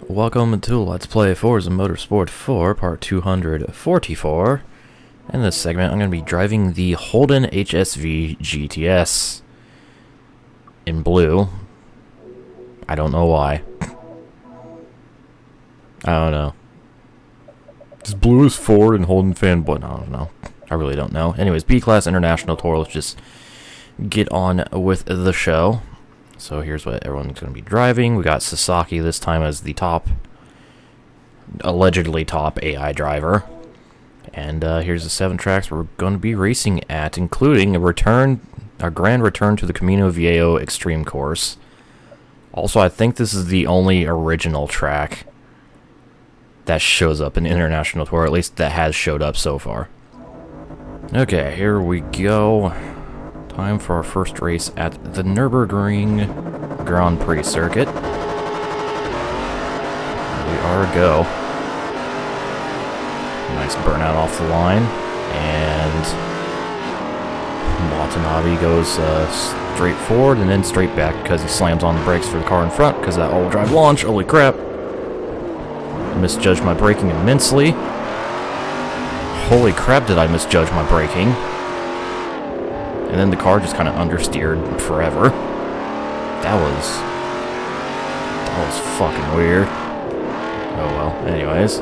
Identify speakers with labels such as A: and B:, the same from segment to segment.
A: Welcome to Let's Play Forza Motorsport 4, part 244. In this segment, I'm going to be driving the Holden HSV GTS in blue. I don't know why. I don't know. Just blue is Ford and Holden fanboy. I don't know. I really don't know. Anyways, B-Class International Tour. Let's just get on with the show. So here's what everyone's going to be driving. We got Sasaki this time as the allegedly top AI driver. And here's the 7 tracks we're going to be racing at, including a grand return to the Camino Viejo Extreme Course. Also, I think this is the only original track that shows up in International Tour, at least that has showed up so far. Okay, here we go. Time for our first race at the Nürburgring Grand Prix circuit. We are a go. Nice burnout off the line, and Watanabe goes straight forward and then straight back because he slams on the brakes for the car in front because of that all-wheel drive launch. Holy crap! Misjudged my braking immensely. Holy crap, did I misjudge my braking? And then the car just kind of understeered forever. That was fucking weird. Oh well, anyways.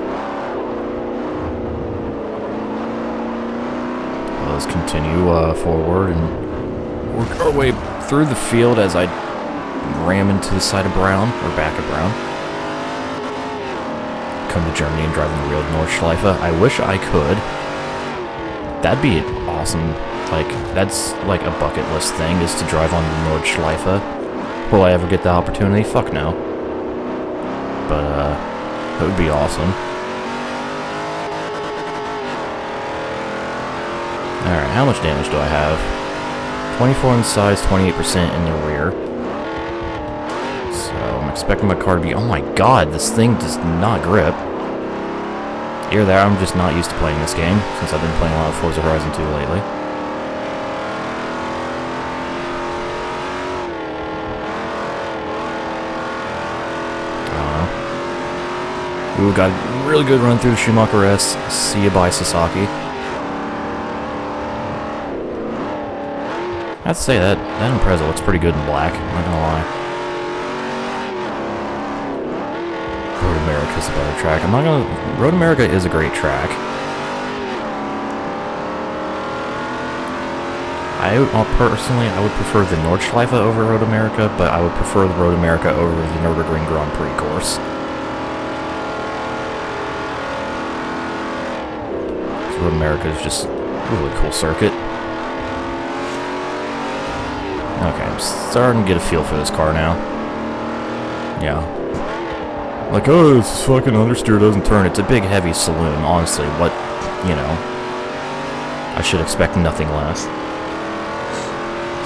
A: Let's continue forward and work our way through the field as I ram into the side of Brown, or back of Brown. Come to Germany and drive in the real Nordschleife. I wish I could. That'd be awesome. Like, that's like a bucket list thing, is to drive on the Nordschleife. Will I ever get the opportunity? Fuck no. But, that would be awesome. Alright, how much damage do I have? 24 in size, 28% in the rear. So, I'm expecting my car to be... Oh my god, this thing does not grip. Either that, I'm just not used to playing this game, since I've been playing a lot of Forza Horizon 2 lately. Ooh, got a really good run through the Schumacher S. See you bye, Sasaki. I have to say that Impreza looks pretty good in black, I'm not gonna lie. Road America's a better track. Road America is a great track. Personally, I would prefer the Nordschleife over Road America, but I would prefer the Road America over the Nürburgring Grand Prix course. Road America is just a really cool circuit. Okay, I'm starting to get a feel for this car now. Yeah. Like, oh, this fucking understeer doesn't turn. It's a big, heavy saloon, honestly. What, you know. I should expect nothing less.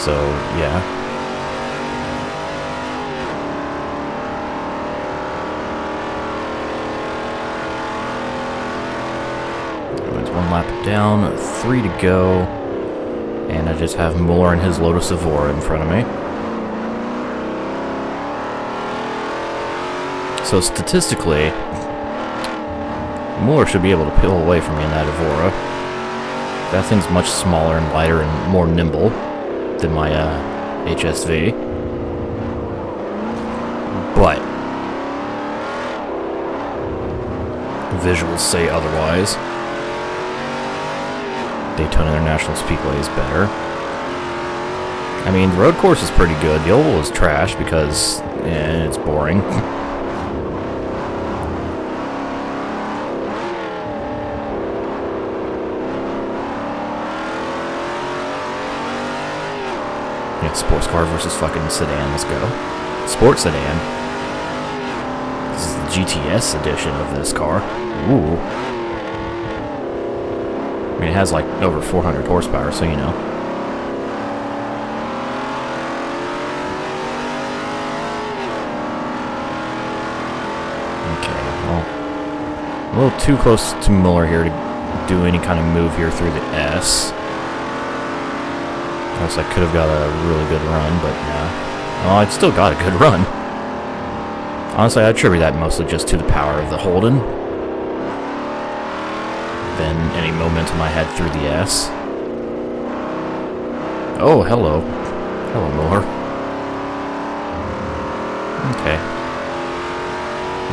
A: So, yeah. One lap down, 3 to go, and I just have Muller and his Lotus Evora in front of me. So statistically, Muller should be able to peel away from me in that Evora. That thing's much smaller and lighter and more nimble than my HSV. But visuals say otherwise. Daytona International Speedway is better. I mean, the road course is pretty good. The oval is trash because it's boring. Yeah, sports car versus fucking sedan. Let's go. Sports sedan. This is the GTS edition of this car. Ooh. I mean, it has like over 400 horsepower, so you know. Okay, well, a little too close to Muller here to do any kind of move here through the S. Else I could have got a really good run, but no. Well, I still got a good run. Honestly, I attribute that mostly just to the power of the Holden. Than any momentum I had through the S. Oh, hello. Hello, Moore. Okay.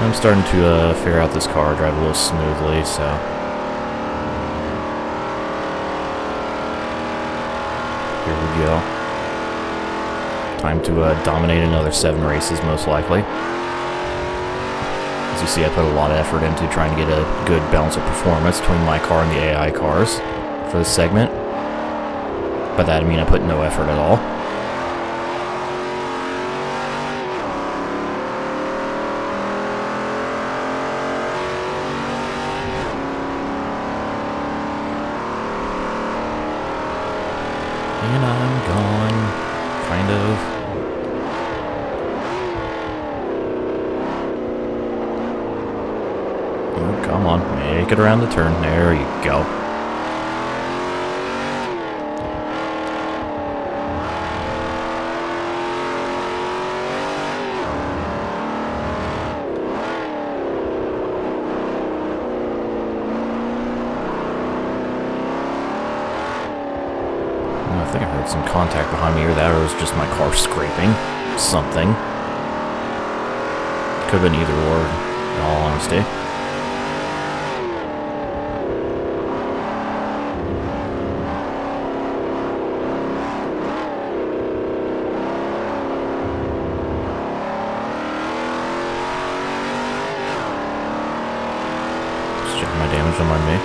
A: I'm starting to figure out this car, drive a little smoothly, so... Here we go. Time to dominate another 7 races, most likely. As you see, I put a lot of effort into trying to get a good balance of performance between my car and the AI cars for this segment. By that I mean I put no effort at all. And I'm gone, kind of. Oh, come on, make it around the turn. There you go. I think I heard some contact behind me, or that or it was just my car scraping something. Could have been either or, in all honesty. Just checking my damage on my me.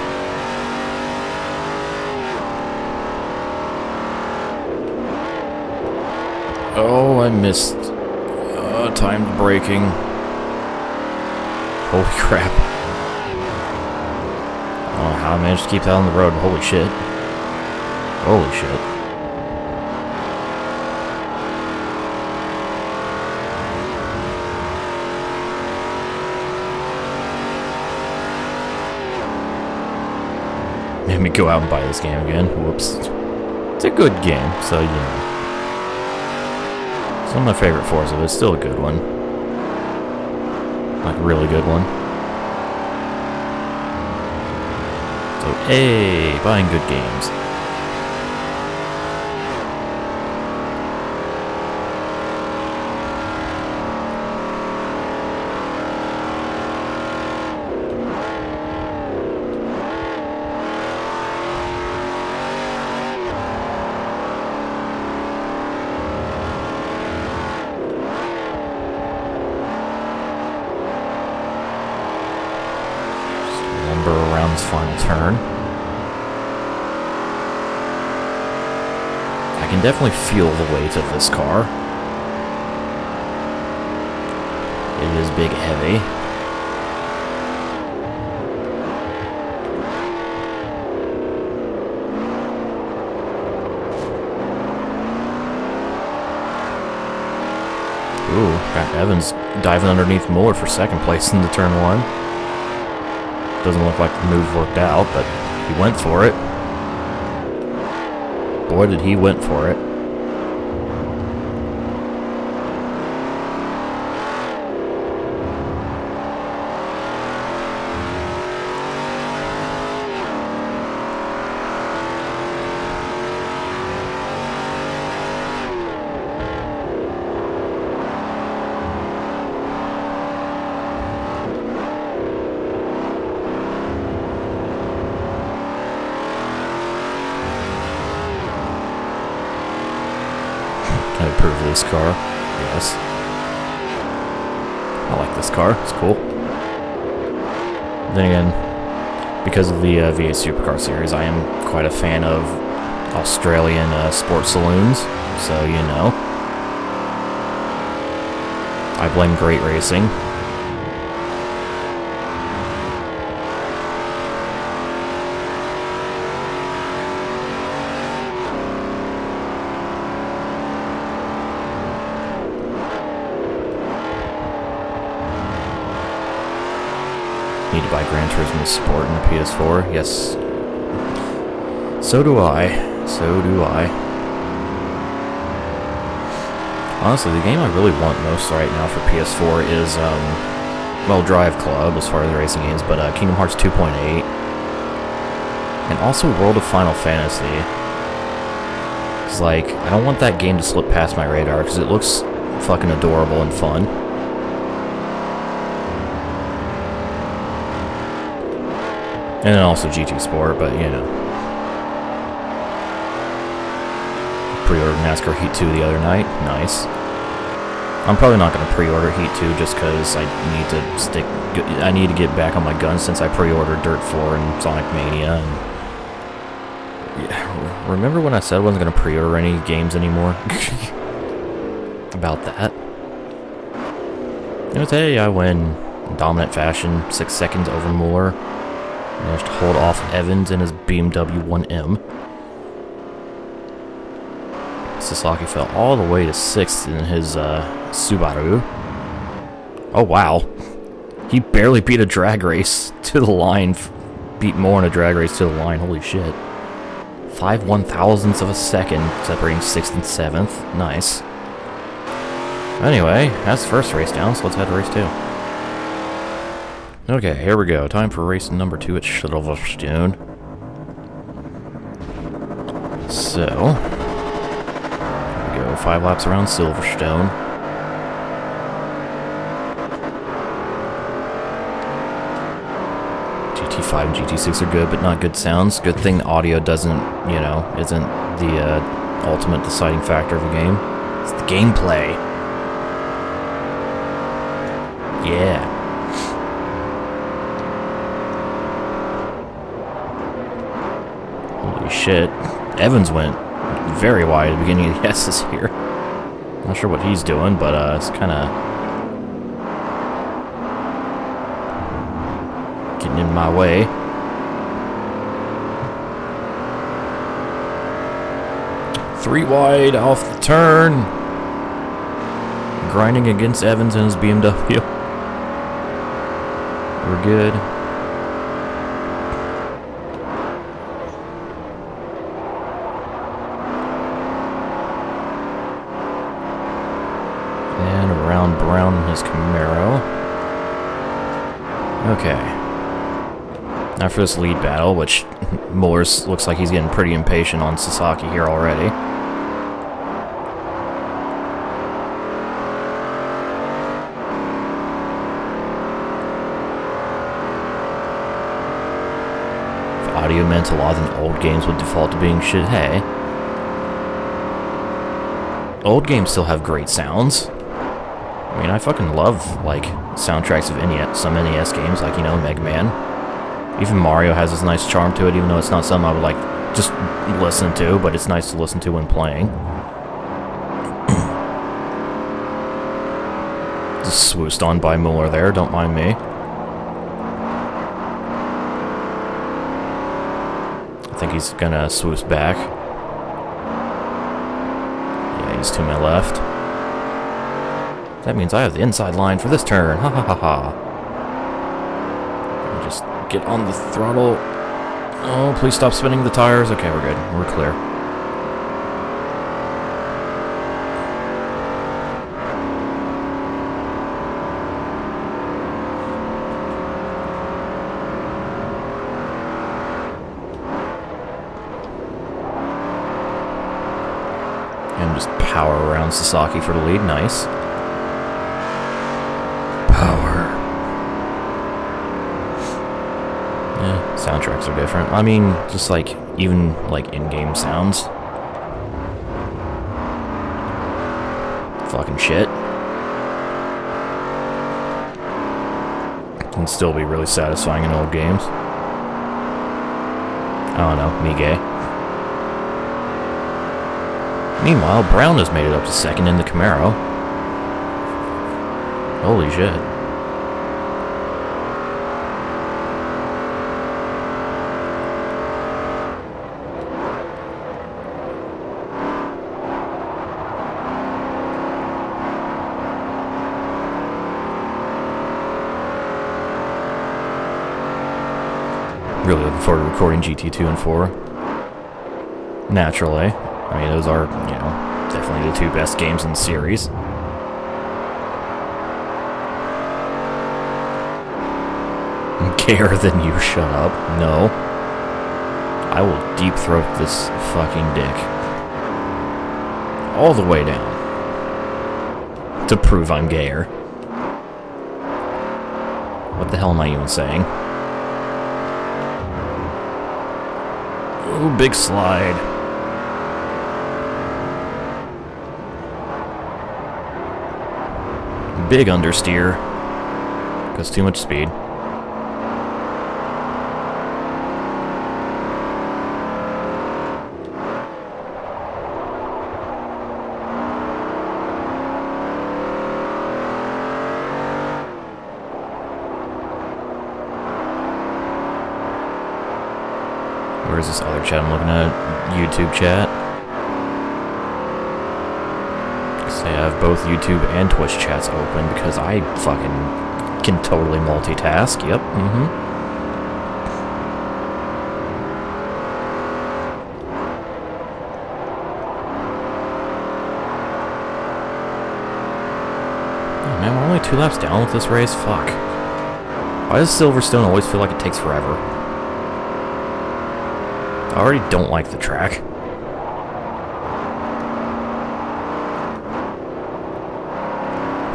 A: Oh, I missed timed braking. Holy crap. I don't know how I managed to keep that on the road. Holy shit. Holy shit. Made me go out and buy this game again. Whoops. It's a good game, so you know. It's one of my favorite Forza, but it's still a good one. Like, a really good one. So, hey, buying good games. Around this final turn. I can definitely feel the weight of this car. It is big heavy. Ooh, got Evans diving underneath Muller for second place in the turn 1. Doesn't look like the move worked out, but he went for it. Boy, did he went for it. I approve of this car. Yes. I like this car. It's cool. Then again, because of the V8 Supercar series, I am quite a fan of Australian sports saloons. So, you know. I blame great racing. Need to buy Gran Turismo Sport in the PS4. Yes. So do I. So do I. Honestly, the game I really want most right now for PS4 is, well, Drive Club as far as the racing games, but Kingdom Hearts 2.8. And also World of Final Fantasy. It's like, I don't want that game to slip past my radar, because it looks fucking adorable and fun. And then also GT Sport, but, you know. Pre-ordered NASCAR Heat 2 the other night. Nice. I'm probably not going to pre-order Heat 2 just because I need to get back on my guns since I pre-ordered Dirt 4 and Sonic Mania. And yeah, remember when I said I wasn't going to pre-order any games anymore? About that. You know, today I win in dominant fashion, 6 seconds over Mueller. Managed to hold off Evans in his BMW 1M. Sasaki fell all the way to 6th in his Subaru. Oh wow. He barely beat a drag race to the line. Beat more in a drag race to the line. Holy shit. 5 1,000ths of a second separating 6th and 7th. Nice. Anyway, that's the first race down, so let's head to race 2. Okay, here we go. Time for race number 2 at Silverstone. So, here we go. 5 laps around Silverstone. GT5 and GT6 are good, but not good sounds. Good thing the audio doesn't, you know, isn't the ultimate deciding factor of a game. It's the gameplay. Yeah. Holy shit. Evans went very wide at the beginning of the S's here. Not sure what he's doing, but it's kind of getting in my way. Three wide off the turn. Grinding against Evans and his BMW. We're good. And around Brown in his Camaro. Okay. Now for this lead battle, which Mueller's looks like he's getting pretty impatient on Sasaki here already. Audio meant a lot of old games would default to being shit. Hey, old games still have great sounds. I mean, I fucking love, like, soundtracks of some NES games, like, you know, Mega Man. Even Mario has this nice charm to it, even though it's not something I would, like, just listen to, but it's nice to listen to when playing. Just swoosed on by Mueller there, don't mind me. I think he's gonna swoosh back. Yeah, he's to my left. That means I have the inside line for this turn. Ha ha ha ha. Let me just get on the throttle. Oh, please stop spinning the tires. Okay, we're good. We're clear. And just power around Sasaki for the lead. Nice. Power. Yeah, soundtracks are different. I mean, just like, even like in-game sounds. Fucking shit. Can still be really satisfying in old games. I don't know, me gay. Meanwhile, Brown has made it up to second in the Camaro. Holy shit. Really looking forward to recording GT2 and 4. Naturally. I mean, those are, you know, Definitely the two best games in the series. Gayer than you, shut up. No. I will deep throat this fucking dick. All the way down. To prove I'm gayer. What the hell am I even saying? Ooh, big slide. Big understeer. Because too much speed. Where's this other chat I'm looking at? YouTube chat. Because I have both YouTube and Twitch chats open because I fucking can totally multitask. Yep, Oh, man, we're only 2 laps down with this race? Fuck. Why does Silverstone always feel like it takes forever? I already don't like the track.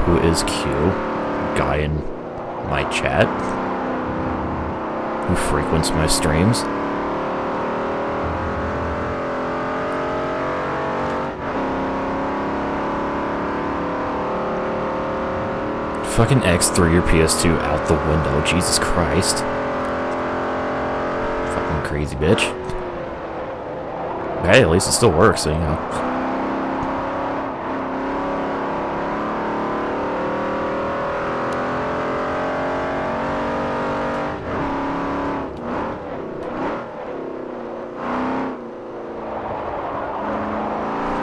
A: Who is Q? Guy in my chat? Who frequents my streams? Fucking X threw your PS2 out the window, Jesus Christ. Fucking crazy bitch. Hey, at least it still works, so you know.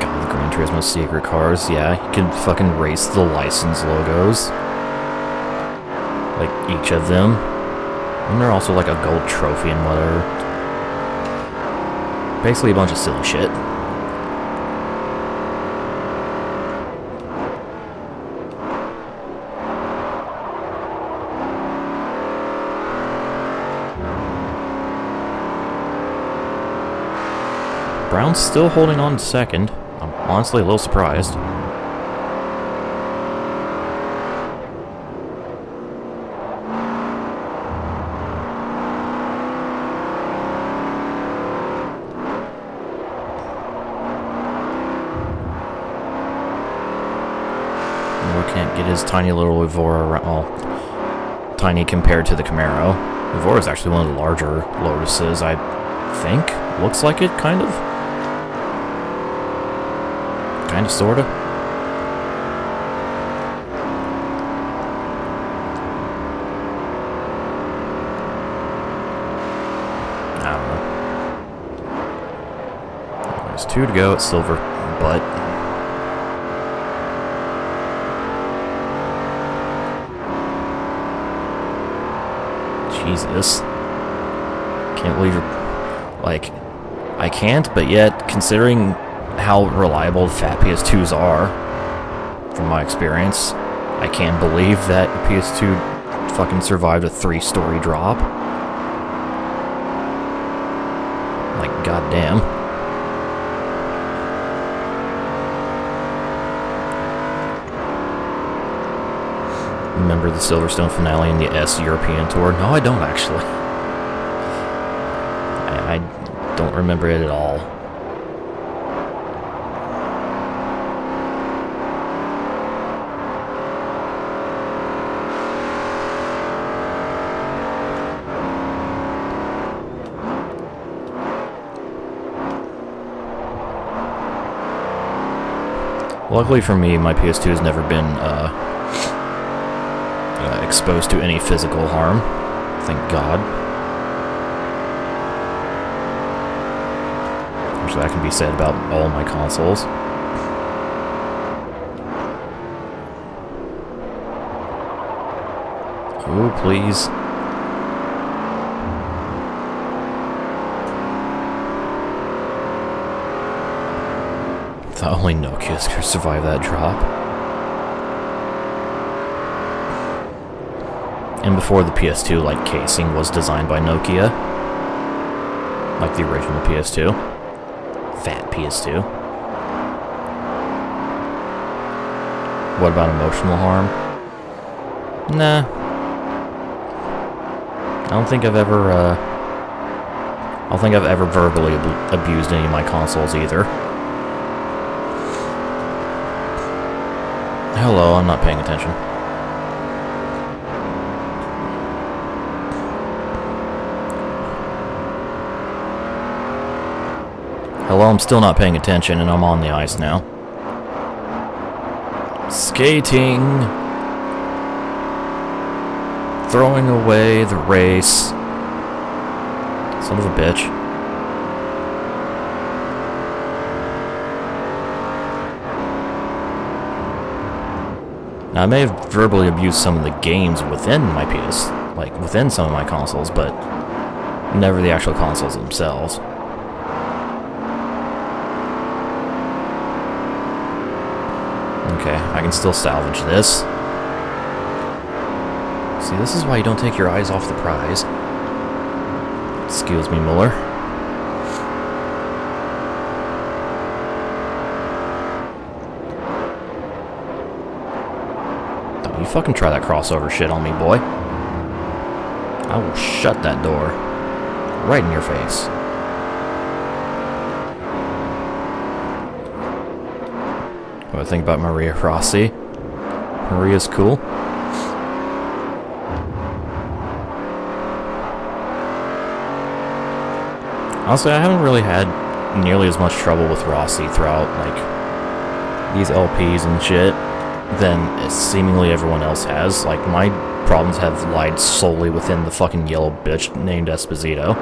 A: God, the Gran Turismo secret cars, yeah, you can fucking race the license logos. Like, each of them. And they're also like a gold trophy and whatever. Basically a bunch of silly shit. Brown's still holding on to second. I'm honestly a little surprised. Can't get his tiny little Evora around. Well, tiny compared to the Camaro. Evora is actually one of the larger Lotuses, I think. Looks like it, kind of. Kind of, sort of. I don't know. There's 2 to go at Silver, but Jesus. Can't believe you're... Like, I can't, but yet, considering how reliable fat PS2s are, from my experience, I can't believe that PS2 fucking survived a 3-story drop. Like, goddamn. Remember the Silverstone finale in the S European Tour? No, I don't actually. I don't remember it at all. Luckily for me, my PS2 has never been exposed to any physical harm. Thank God. Which that can be said about all my consoles. Oh, please. thought only Nokia's could survive that drop. And before the PS2, like, casing was designed by Nokia. Like the original PS2. Fat PS2. What about emotional harm? Nah. I don't think I've ever verbally abused any of my consoles either. Hello, I'm not paying attention. Hello, I'm still not paying attention, and I'm on the ice now. Skating! Throwing away the race. Son of a bitch. Now, I may have verbally abused some of the games within my PS, like within some of my consoles, but never the actual consoles themselves. Okay, I can still salvage this. See, this is why you don't take your eyes off the prize. Excuse me, Muller. Don't you fucking try that crossover shit on me, boy. I will shut that door. Right in your face. What do I think about Maria Rossi? Maria's cool. Honestly, I haven't really had nearly as much trouble with Rossi throughout, like, these LPs and shit than seemingly everyone else has. Like, my problems have lied solely within the fucking yellow bitch named Esposito.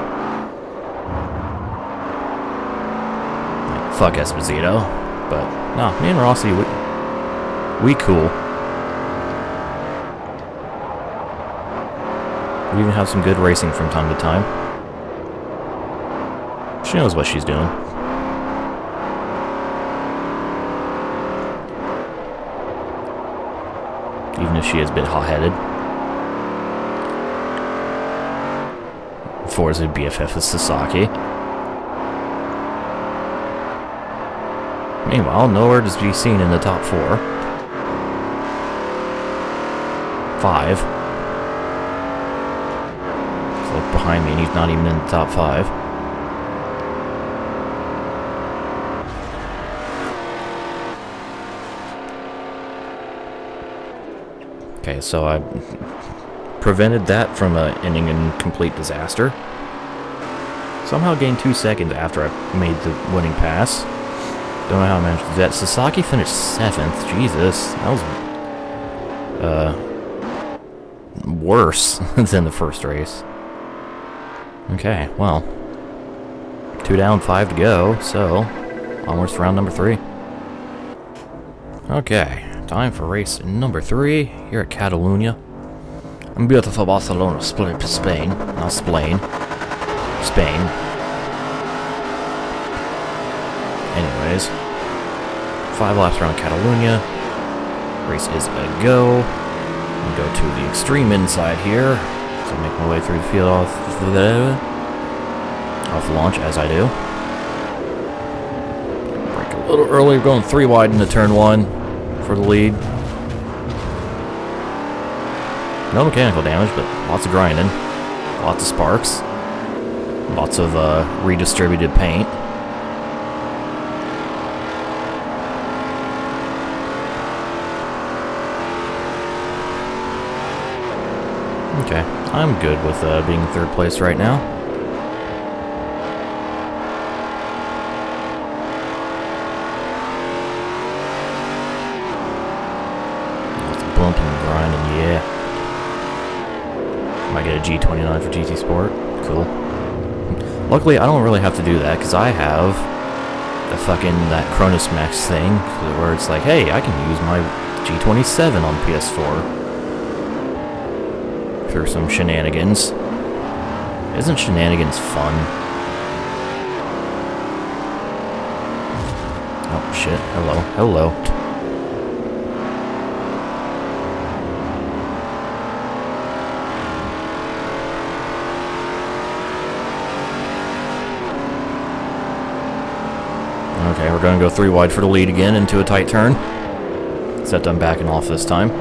A: Like, fuck Esposito. But, no, me and Rossi, we cool. We even have some good racing from time to time. She knows what she's doing. Even if she is a bit hot-headed. Forza BFF is Sasaki. Meanwhile, nowhere to be seen in the top 4. 5. So look behind me and he's not even in the top 5. Okay, so I prevented that from ending in complete disaster. Somehow gained 2 seconds after I made the winning pass. Don't know how I managed to do that. Sasaki finished 7th. Jesus, that was worse than the first race. Okay, well, 2 down, 5 to go. So onwards to round number 3. Okay. Time for race number 3 here at Catalunya. In beautiful Barcelona, Spain. Not Spain. Spain. Anyways, 5 laps around Catalunya. Race is a go. I'll go to the extreme inside here. So make my way through the field off launch as I do. Break a little early, going 3 wide into turn 1. For the lead. No mechanical damage, but lots of grinding. Lots of sparks. Lots of redistributed paint. Okay, I'm good with being in 3rd place right now. Bumping and grinding, yeah. Might get a G29 for GT Sport. Cool. Luckily, I don't really have to do that, because I have that Cronus Max thing, where it's like, hey, I can use my G27 on PS4. Through some shenanigans. Isn't shenanigans fun? Oh, shit. Hello. Hello. Okay, we're going to go 3 wide for the lead again into a tight turn. Except I'm backing off this time.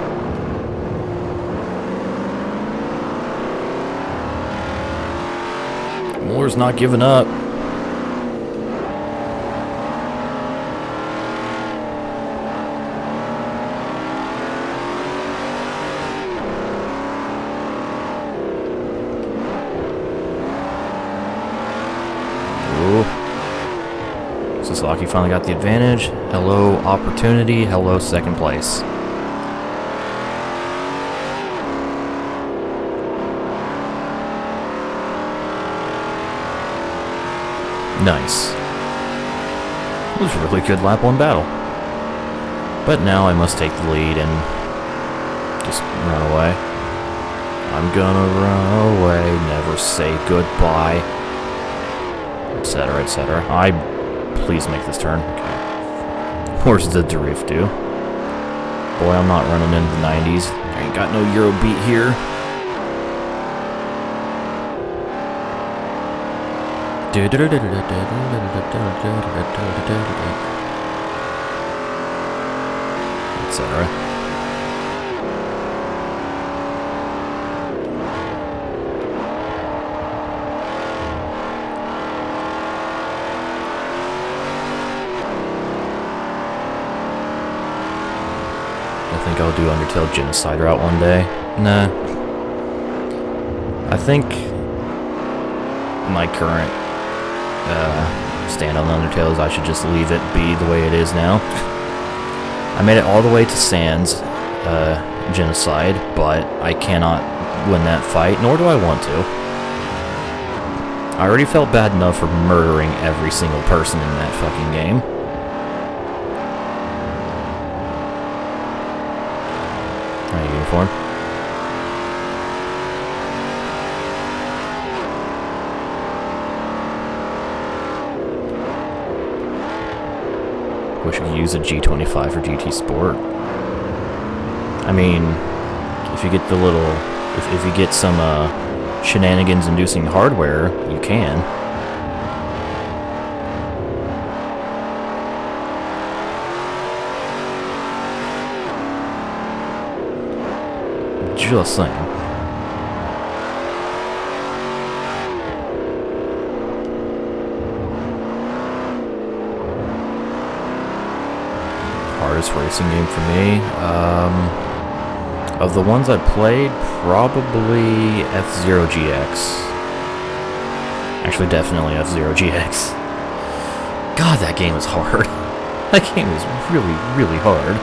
A: Moore's not giving up. Sasaki finally got the advantage. Hello, opportunity. Hello, second place. Nice. It was a really good lap 1 battle. But now I must take the lead and just run away. I'm gonna run away, never say goodbye, etc., etc. Please make this turn. Okay. Where's the drift do? Boy, I'm not running into the 90s. I ain't got no Euro beat here. Etc. I think I'll do Undertale Genocide route one day. Nah. I think my current stand on Undertale is I should just leave it be the way it is now. I made it all the way to Sans Genocide, but I cannot win that fight, nor do I want to. I already felt bad enough for murdering every single person in that fucking game. Uniform. Wish I could use a G25 for GT Sport. I mean, if you get the little, if you get some shenanigans-inducing hardware, you can. Just saying. Hardest racing game for me? Of the ones I played, probably F-Zero GX. Actually, definitely F-Zero GX. God, that game is hard. That game is really, really hard.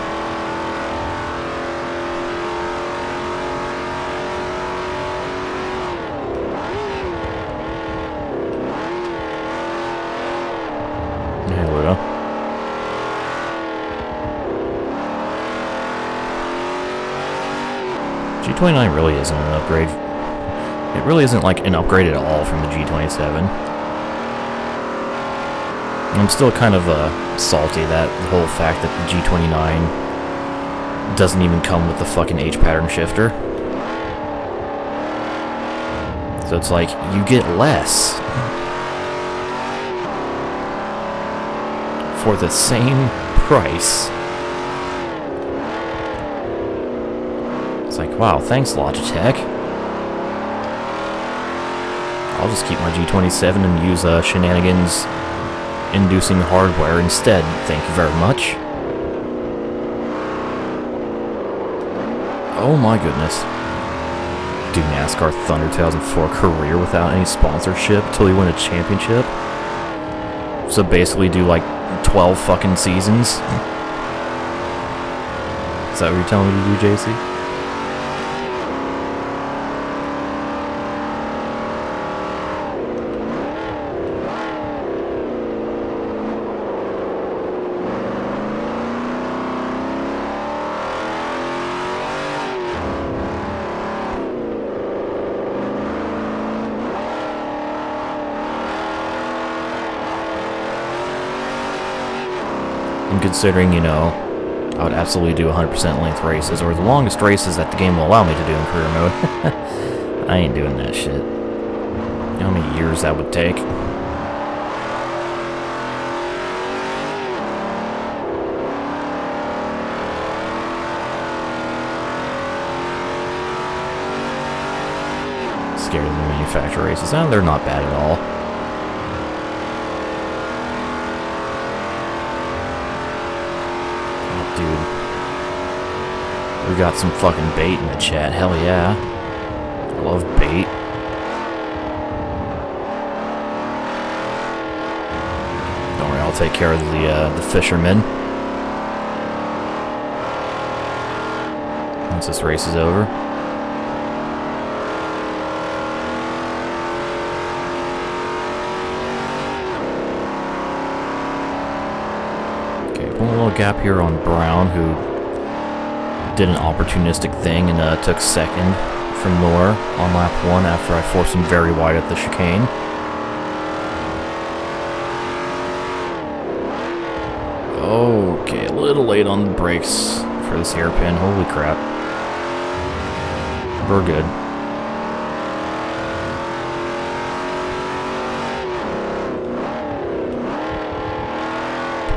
A: G29 really isn't an upgrade. It really isn't like an upgrade at all from the G27. I'm still kind of salty that the whole fact that the G29 doesn't even come with the fucking H pattern shifter. So it's like, you get less for the same price. It's like, wow, thanks Logitech. I'll just keep my G27 and use shenanigans inducing hardware instead, thank you very much. Oh my goodness. Do NASCAR Thunder 2004 career without any sponsorship until you win a championship? So basically do like 12 fucking seasons? Is that what you're telling me to do, JC? And considering, you know, I would absolutely do 100% length races, or the longest races that the game will allow me to do in career mode. I ain't doing that shit. You know how many years that would take? Scared of the manufacturer races. Oh, they're not bad at all. Dude. We got some fucking bait in the chat. Hell yeah. I love bait. Don't worry, I'll take care of the fishermen. Once this race is over. A little gap here on Brown, who did an opportunistic thing and took second from Noor on lap 1 after I forced him very wide at the chicane. Okay, a little late on the brakes for this hairpin. Holy crap. We're good.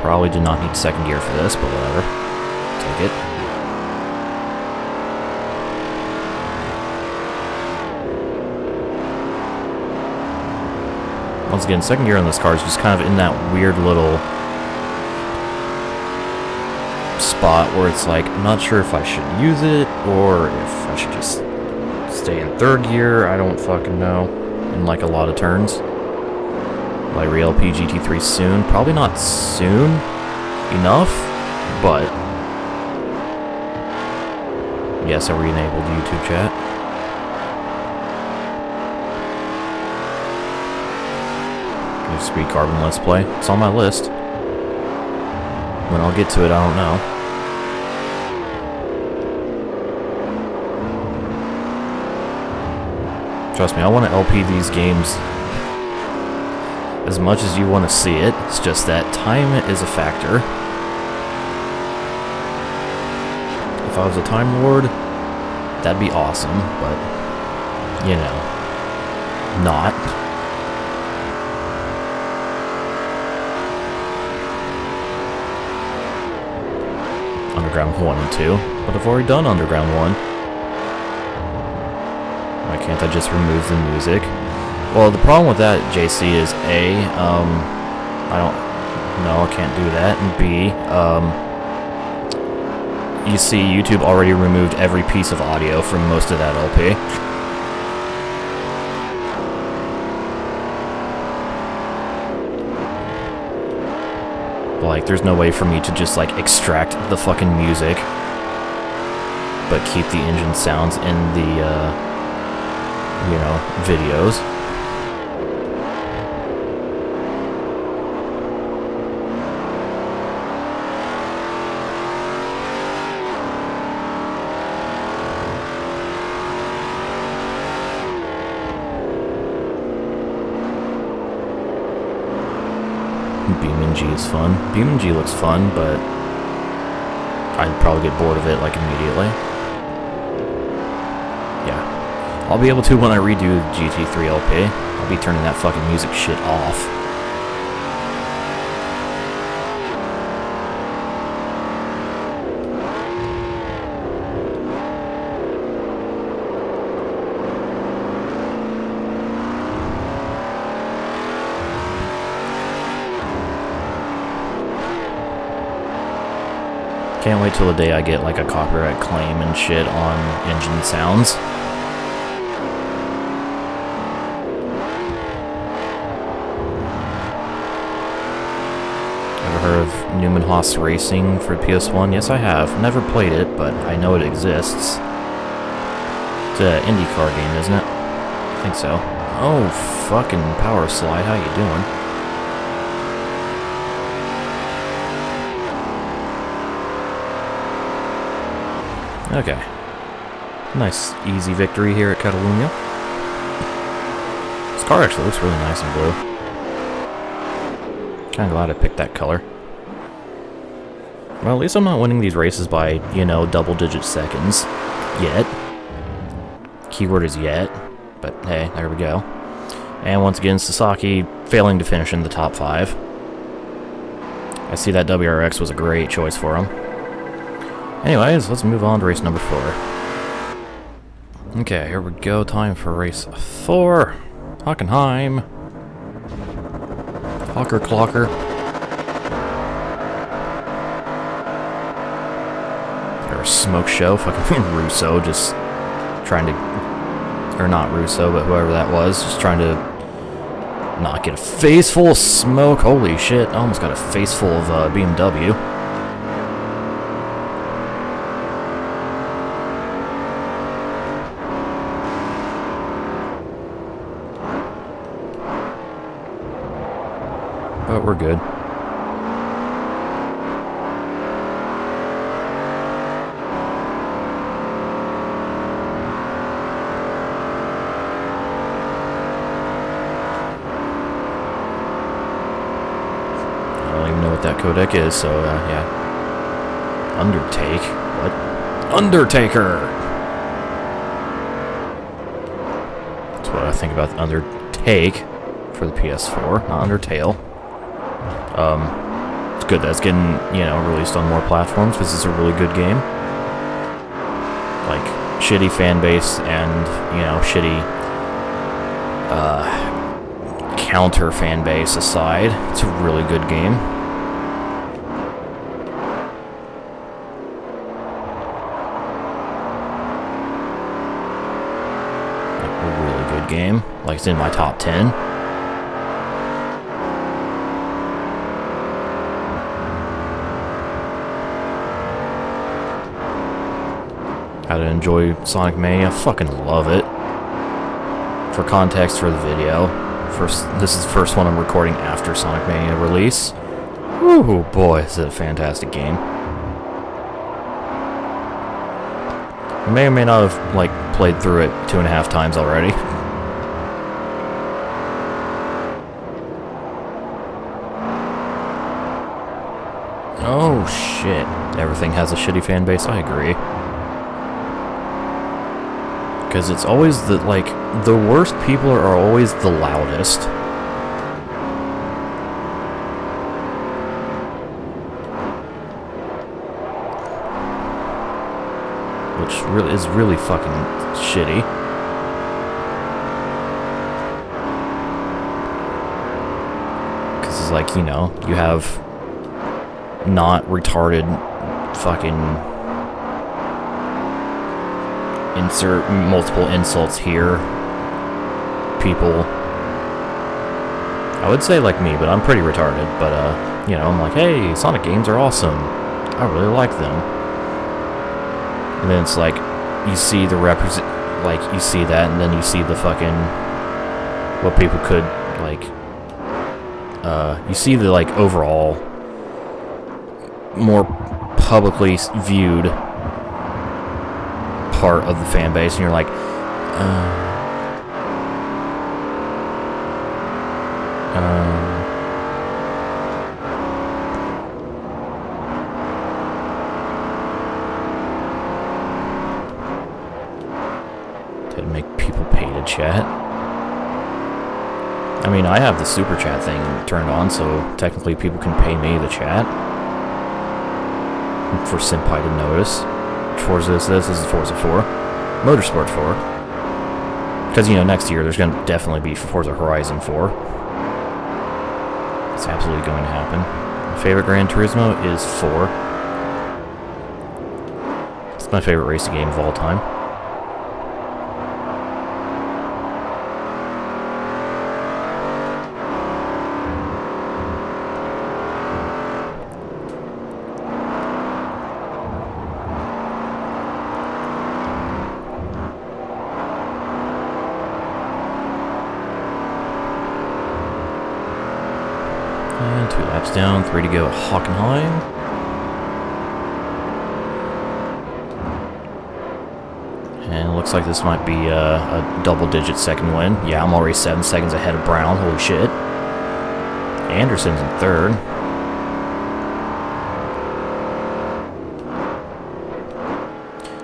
A: Probably did not need second gear for this, but whatever. Take it. Once again, second gear on this car is just kind of in that weird little spot where it's like, I'm not sure if I should use it or if I should just stay in third gear. I don't fucking know. In like a lot of turns. Light LP GT3 soon. Probably not soon enough, but yes, I re-enabled YouTube chat. New Speed Carbon Let's Play. It's on my list. When I'll get to it, I don't know. Trust me, I want to LP these games as much as you want to see it. It's just that time is a factor. If I was a Time Lord, that'd be awesome, but, you know, not. Underground 1 and 2, but I've already done Underground 1. Why can't I just remove the music? Well, the problem with that, JC, is A, I don't know, I can't do that, and B, you see YouTube already removed every piece of audio from most of that LP. Like, there's no way for me to just, like, extract the fucking music, but keep the engine sounds in the, you know, videos. BeamNG is fun. BeamNG looks fun, but I'd probably get bored of it, like, immediately. Yeah. I'll be able to when I redo GT3 LP. I'll be turning that fucking music shit off. Can't wait till the day I get, like, a copyright claim and shit on engine sounds. Ever heard of Newman-Haas Racing for PS1? Yes, I have. Never played it, but I know it exists. It's an IndyCar game, isn't it? I think so. Oh, fucking Power Slide. How you doing? Okay. Nice, easy victory here at Catalunya. This car actually looks really nice in blue. Kinda glad I picked that color. Well, at least I'm not winning these races by, you know, double-digit seconds. Yet. Keyword is yet. But hey, there we go. And once again, Sasaki failing to finish in the top 5. I see that WRX was a great choice for him. Anyways, let's move on to race number 4. Okay, here we go. Time for race 4. Hockenheim. Hawker Clocker. Or a smoke show. Fucking Russo just trying to... Or not Russo, but whoever that was. Just trying to not get a face full of smoke. Holy shit. I almost got a face full of BMW. But we're good. I don't even know what that codec is, so yeah. Undertake? What? Undertaker! That's what I think about the Undertake for the PS4, not Undertale. It's good that's getting, you know, released on more platforms. This is a really good game. Like, shitty fan base and, you know, shitty counter fan base aside, it's a really good game. Like, a really good game. Like, it's in my top 10. How to enjoy Sonic Mania, fucking love it. For context for the video, this is the first one I'm recording after Sonic Mania release. Ooh, boy, is it a fantastic game. I may or may not have, like, played through it 2.5 times already. Oh, shit. Everything has a shitty fan base, I agree. Because it's always the, like, the worst people are always the loudest. Which really is really fucking shitty. Because it's like, you know, you have not retarded fucking... insert multiple insults here. People. I would say like me, but I'm pretty retarded. But, you know, I'm like, hey, Sonic games are awesome. I really like them. And then it's like, you see the you see that, and then you see the fucking, what people could, like, you see the, like, overall, more publicly viewed part of the fan base, and you're like, to make people pay to chat. I mean, I have the super chat thing turned on, so technically people can pay me to chat for Senpai to notice. Forza this is Forza 4. Motorsport 4. Because, you know, next year there's going to definitely be Forza Horizon 4. It's absolutely going to happen. My favorite Gran Turismo is 4. It's my favorite racing game of all time. And 2 laps down, 3 to go at Hockenheim. And it looks like this might be a double-digit second win. Yeah, I'm already 7 seconds ahead of Brown. Holy shit. Anderson's in 3rd.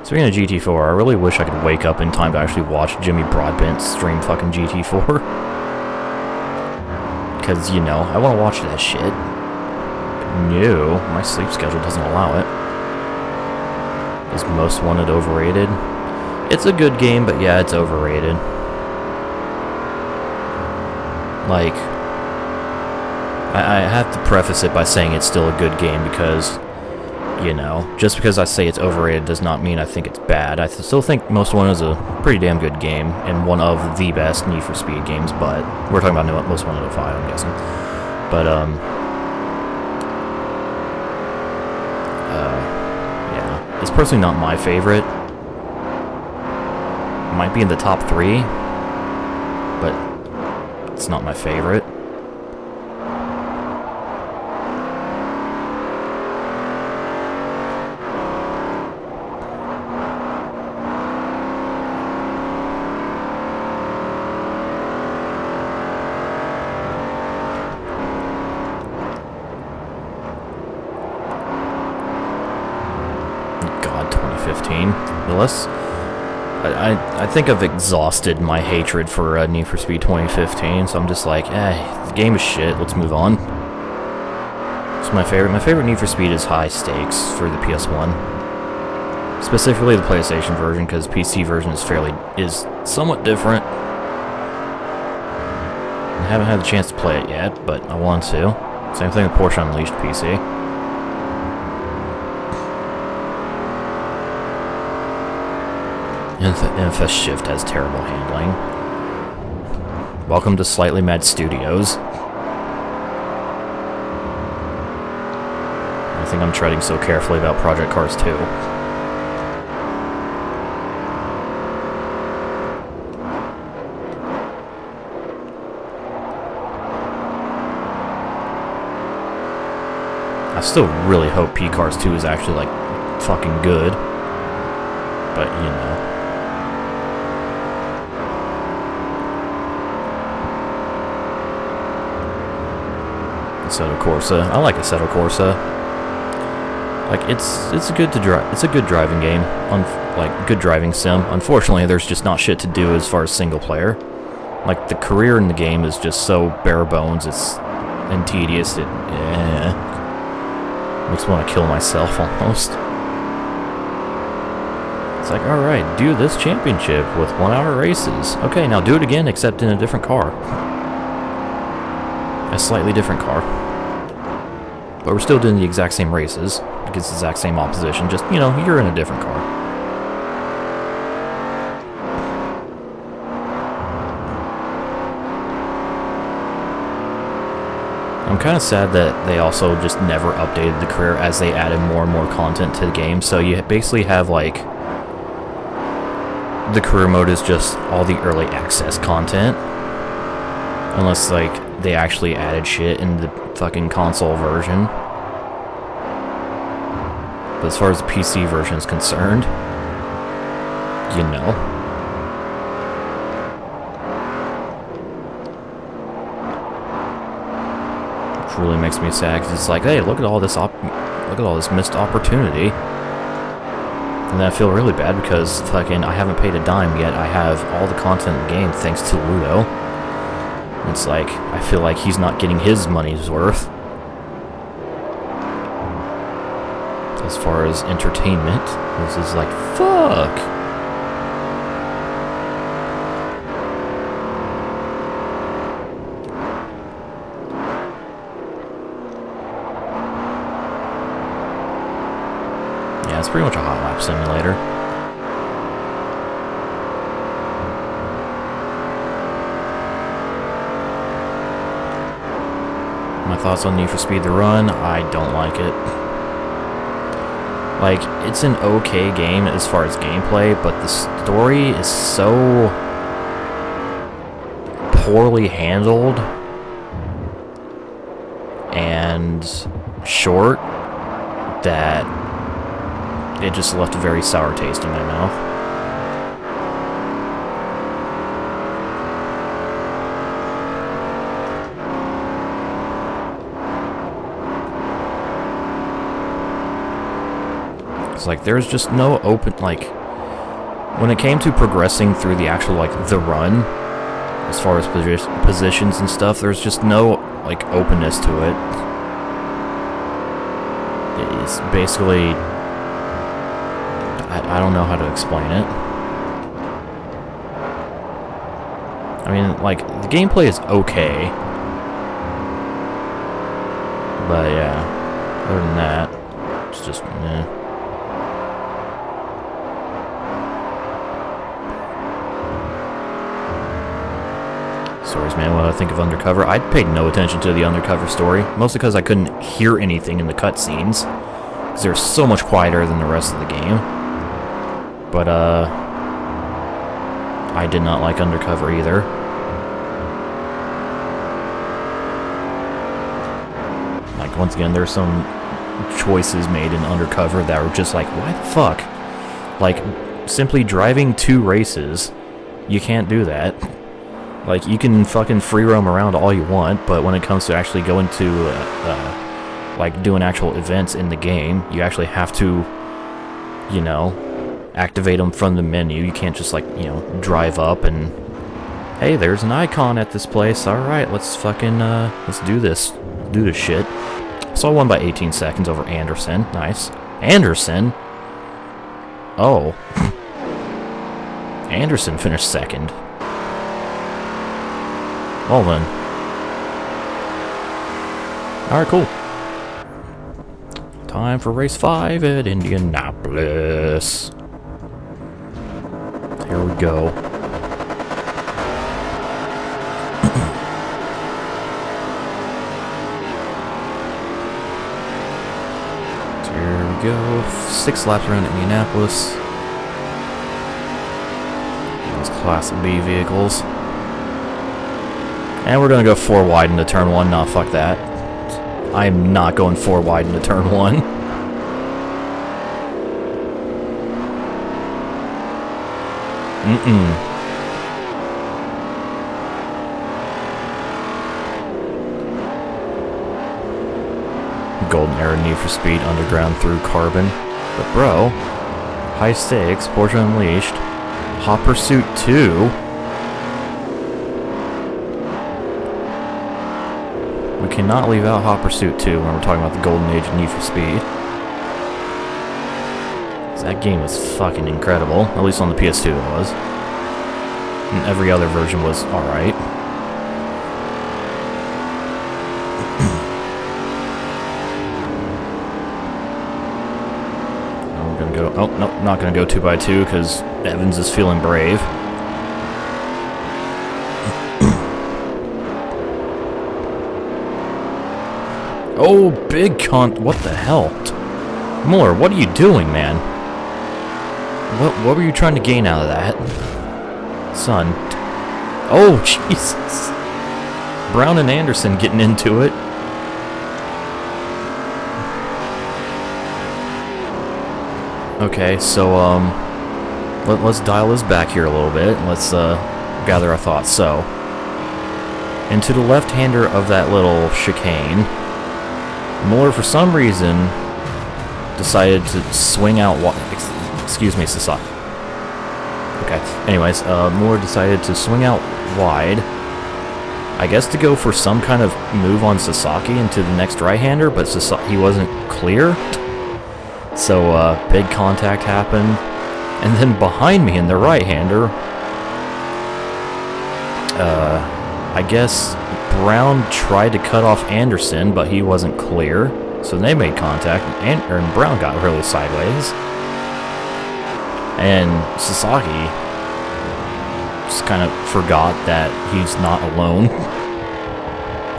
A: Speaking of GT4, I really wish I could wake up in time to actually watch Jimmy Broadbent stream fucking GT4. Because, you know, I want to watch that shit. No, my sleep schedule doesn't allow it. Is Most Wanted overrated? It's a good game, but yeah, it's overrated. Like, I have to preface it by saying it's still a good game because, you know, just because I say it's overrated does not mean I think it's bad. I still think Most Wanted is a pretty damn good game and one of the best Need for Speed games, but we're talking about Most Wanted 05, I'm guessing. But, yeah, it's personally not my favorite. Might be in the top 3, but it's not my favorite. God, 2015. I think I've exhausted my hatred for Need for Speed 2015, so I'm just like, the game is shit, let's move on. So my favorite Need for Speed is High Stakes for the PS1. Specifically the PlayStation version, because PC version is somewhat different. I haven't had the chance to play it yet, but I want to. Same thing with Porsche Unleashed PC. Infest Shift has terrible handling. Welcome to Slightly Mad Studios. I think I'm treading so carefully about Project Cars 2. I still really hope P-Cars 2 is actually, like, fucking good. But, you know. Assetto Corsa. I like Assetto Corsa. Like it's good to drive. It's a good driving game. Like good driving sim. Unfortunately, there's just not shit to do as far as single player. Like the career in the game is just so bare bones. And tedious. It makes me want to kill myself almost. It's like, all right, do this championship with 1 hour races. Okay, now do it again, except in a different car. A slightly different car. But we're still doing the exact same races, against the exact same opposition, just, you know, you're in a different car. I'm kind of sad that they also just never updated the career as they added more and more content to the game, so you basically have, like, the career mode is just all the early access content. Unless, like, they actually added shit in the fucking console version. But as far as the PC version is concerned, you know. Which really makes me sad, because it's like, hey, look at all this missed opportunity. And then I feel really bad because fucking I haven't paid a dime yet. I have all the content in the game thanks to Ludo. It's like, I feel like he's not getting his money's worth. As far as entertainment, this is like, fuck! Yeah, it's pretty much a hot lap simulator. My thoughts on Need for Speed The Run, I don't like it. Like, it's an okay game as far as gameplay, but the story is so poorly handled and short that it just left a very sour taste in my mouth. Like, there's just no open, like, when it came to progressing through the actual, like, the run, as far as positions and stuff, there's just no, like, openness to it. It's basically... I don't know how to explain it. I mean, like, the gameplay is okay. But, yeah. Other than that, it's just, meh. Stories, man, what I think of Undercover. I paid no attention to the Undercover story, mostly because I couldn't hear anything in the cutscenes, because they're so much quieter than the rest of the game. But, I did not like Undercover either. Like, once again, there's some choices made in Undercover that were just like, why the fuck? Like, simply driving 2 races, you can't do that. Like, you can fucking free roam around all you want, but when it comes to actually going to, like, doing actual events in the game, you actually have to, you know, activate them from the menu. You can't just, like, you know, drive up and, hey, there's an icon at this place. Alright, let's fucking, let's do this. Do this shit. So I won by 18 seconds over Anderson. Nice. Anderson? Oh. Anderson finished second. Well then. Alright, cool. Time for race 5 at Indianapolis. Here we go. Here we go. 6 laps around Indianapolis. Those Class B vehicles. And we're gonna go 4 wide into turn 1. Nah, fuck that. I am not going 4 wide into turn 1. Golden Era Need for Speed Underground through Carbon. But bro, high stakes, Porsche Unleashed, Hot Pursuit 2. We cannot leave out Hot Pursuit 2 when we're talking about the golden age of Need for Speed. That game was fucking incredible. At least on the PS2 it was. And every other version was alright. We're gonna go... Oh, nope, not gonna go 2x2 because Evans is feeling brave. Oh, big what the hell? Muller, what are you doing, man? What were you trying to gain out of that? Son. Oh, Jesus. Brown and Anderson getting into it. Okay, so, let's dial this back here a little bit, and let's, gather our thoughts. So, into the left-hander of that little chicane, Muller, for some reason, decided to swing out... Excuse me, Sasaki. Okay, anyways, Muller decided to swing out wide. I guess to go for some kind of move on Sasaki into the next right-hander, but he wasn't clear. So, big contact happened. And then behind me in the right-hander, I guess Brown tried to cut off Anderson, but he wasn't clear. So they made contact, and Brown got really sideways. And Sasaki just kind of forgot that he's not alone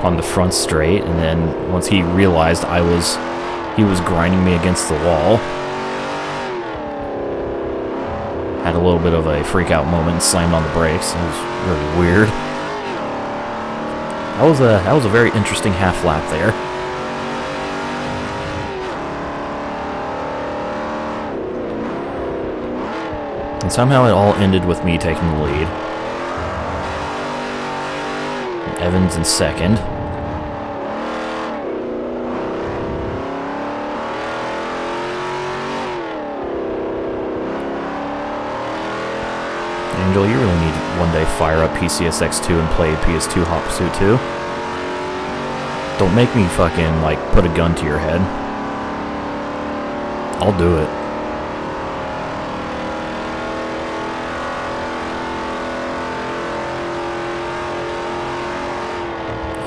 A: on the front straight, and then once he realized he was grinding me against the wall, had a little bit of a freak out moment and slammed on the brakes. It was really weird. That was a very interesting half lap there. And somehow it all ended with me taking the lead. Evans in second. fire up PCSX2 and play PS2 Hot Pursuit 2. Don't make me fucking, like, put a gun to your head. I'll do it.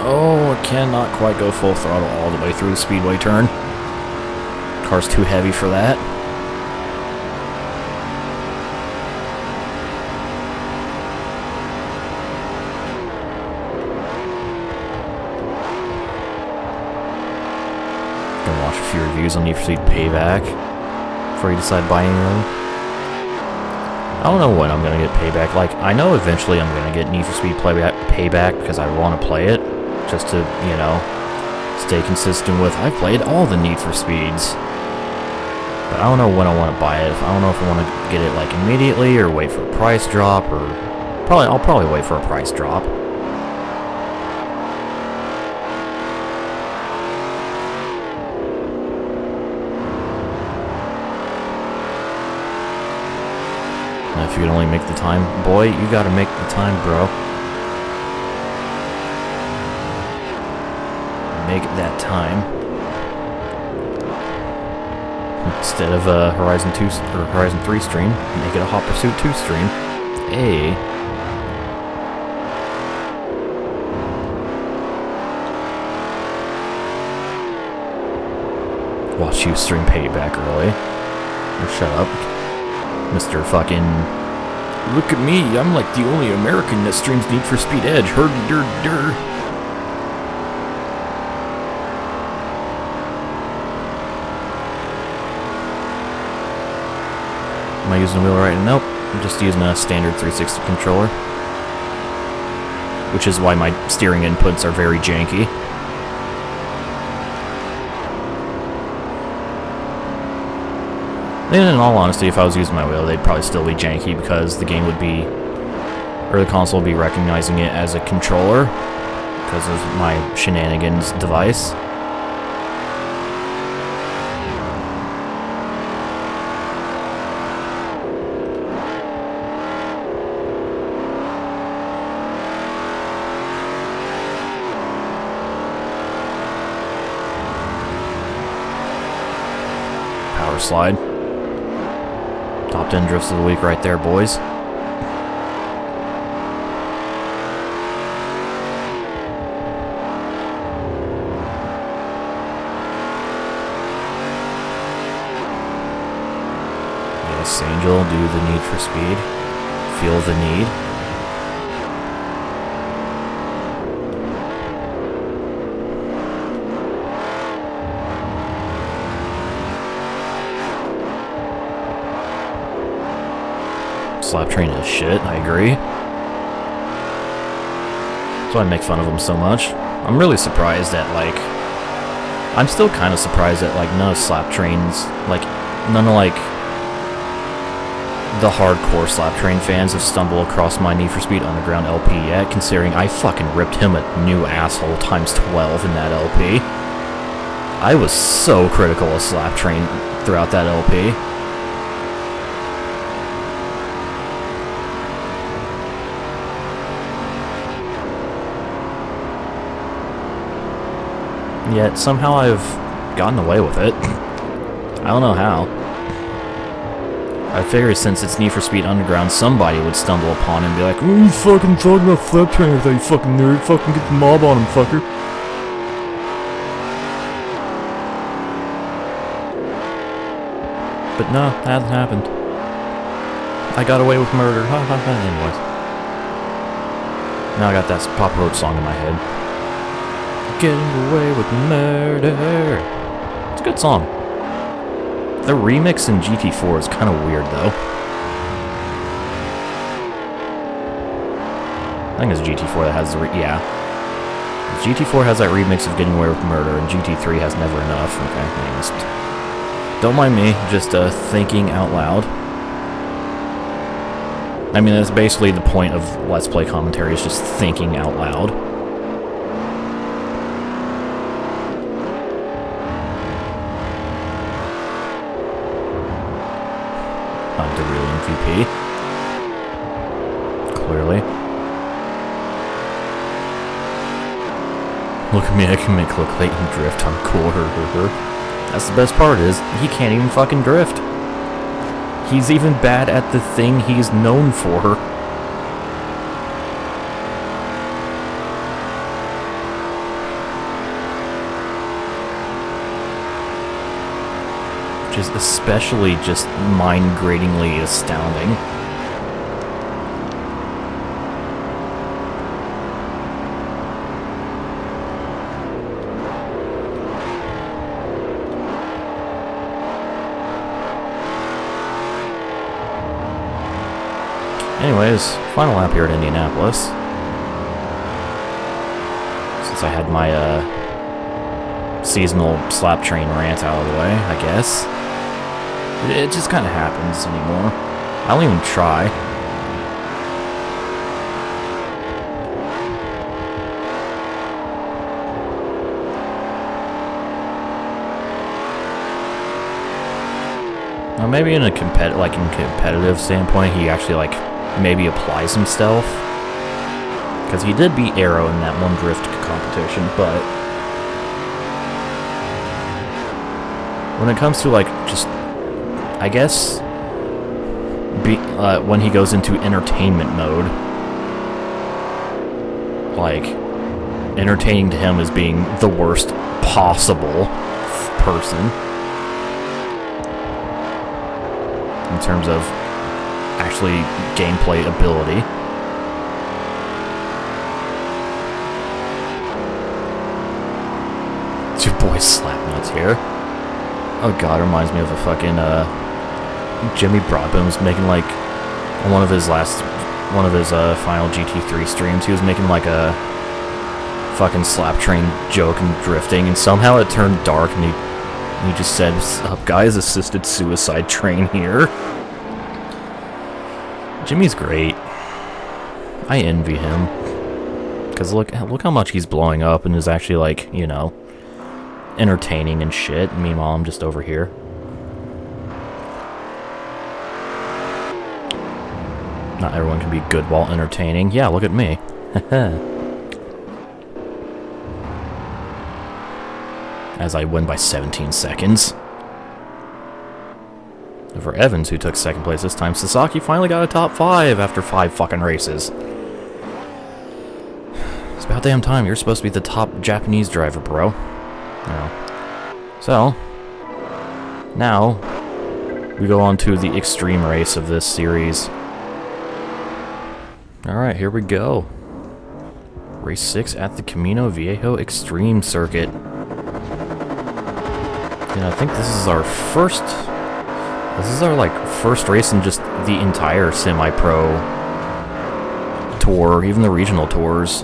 A: Oh, I cannot quite go full throttle all the way through the speedway turn. Car's too heavy for that. Gonna watch a few reviews on Need for Speed Payback before you decide buying anything. I don't know when I'm gonna get Payback. Like, I know eventually I'm gonna get Need for Speed Payback because I want to play it, just to, you know, stay consistent with. I've played all the Need for Speeds, but I don't know when I want to buy it. I don't know if I want to get it like immediately or wait for a price drop, or I'll probably wait for a price drop. If you could only make the time, boy, you gotta make the time, bro. Make that time. Instead of a Horizon 2 or Horizon 3 stream, make it a Hot Pursuit 2 stream. Hey. Watch you stream Payback early. Or shut up. Mr. fucking... Look at me, I'm like the only American that streams Need for Speed Edge. Herdy-dur-dur. Am I using a wheel right now? Nope. I'm just using a standard 360 controller. Which is why my steering inputs are very janky. And in all honesty, if I was using my wheel, they'd probably still be janky because the game would be, or the console would be recognizing it as a controller because of my shenanigans device. Power slide. Top 10 drifts of the week right there, boys. Yes, Angel, do the Need for Speed. Feel the need. Slap Train is shit, I agree. That's why I make fun of them so much. I'm really surprised that, like... I'm still kind of surprised that, like, none of Slap Train's... Like, none of, like... the hardcore Slap Train fans have stumbled across my Need for Speed Underground LP yet, considering I fucking ripped him a new asshole times 12 in that LP. I was so critical of Slap Train throughout that LP. Yet, somehow I've gotten away with it. I don't know how. I figured since it's Need for Speed Underground, somebody would stumble upon it and be like, "Oh, you fucking talking about Slap Train with that, you fucking nerd. Fucking get the mob on him, fucker." But no, that hasn't happened. I got away with murder. Ha ha ha. Anyways. Now I got that Papa Roach song in my head. Getting away with murder. It's a good song. The remix in GT4 is kind of weird, though. I think it's GT4 that has the yeah. GT4 has that remix of Getting Away with Murder, and GT3 has Never Enough. Okay, anyways. Don't mind me, just thinking out loud. I mean, that's basically the point of Let's Play commentary, is just thinking out loud. Not the real MVP. Clearly. Look at me, I can make clickbait and drift. I'm cool. That's the best part is, he can't even fucking drift. He's even bad at the thing he's known for. Which is especially just mind-gratingly astounding. Anyways, final lap here at Indianapolis. Since I had my seasonal slap train rant out of the way, I guess. It just kind of happens anymore. I don't even try. Now, maybe in a competitive standpoint, he actually maybe applies himself, because he did beat Arrow in that one drift competition. But when it comes to just, I guess, when he goes into entertainment mode, entertaining to him as being the worst possible person in terms of actually gameplay ability. It's your boy Slapnuts here. Oh god, it reminds me of a fucking Jimmy Broadbent was making on one of his final GT3 streams, he was making a fucking slap train joke and drifting, and somehow it turned dark, and he just said, "What's up, guys? Assisted suicide train here." Jimmy's great. I envy him, because look how much he's blowing up and is actually entertaining and shit. Meanwhile, I'm just over here. Not everyone can be good while entertaining. Yeah, look at me. As I win by 17 seconds. Over Evans, who took second place this time, Sasaki finally got a top 5 after 5 fucking races. It's about damn time. You're supposed to be the top Japanese driver, bro. So, now, we go on to the extreme race of this series. Alright, here we go. Race 6 at the Camino Viejo Extreme Circuit. And I think this is our first race in just the entire semi-pro tour, even the regional tours,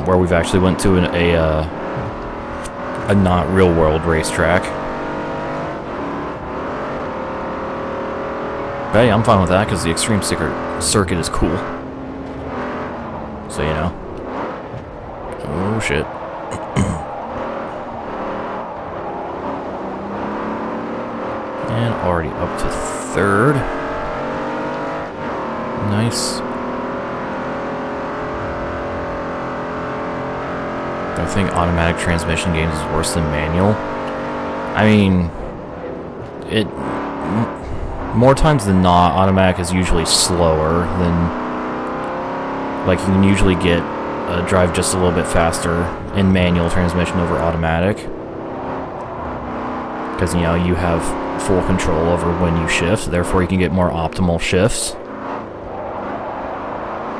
A: where we've actually went to a not real world racetrack. But yeah, I'm fine with that because the extreme circuit is cool. So, oh shit. And already up to 3rd. Nice. I think automatic transmission games is worse than manual. I mean, more times than not, automatic is usually slower than, you can usually drive just a little bit faster in manual transmission over automatic. Because, you have full control over when you shift, therefore you can get more optimal shifts.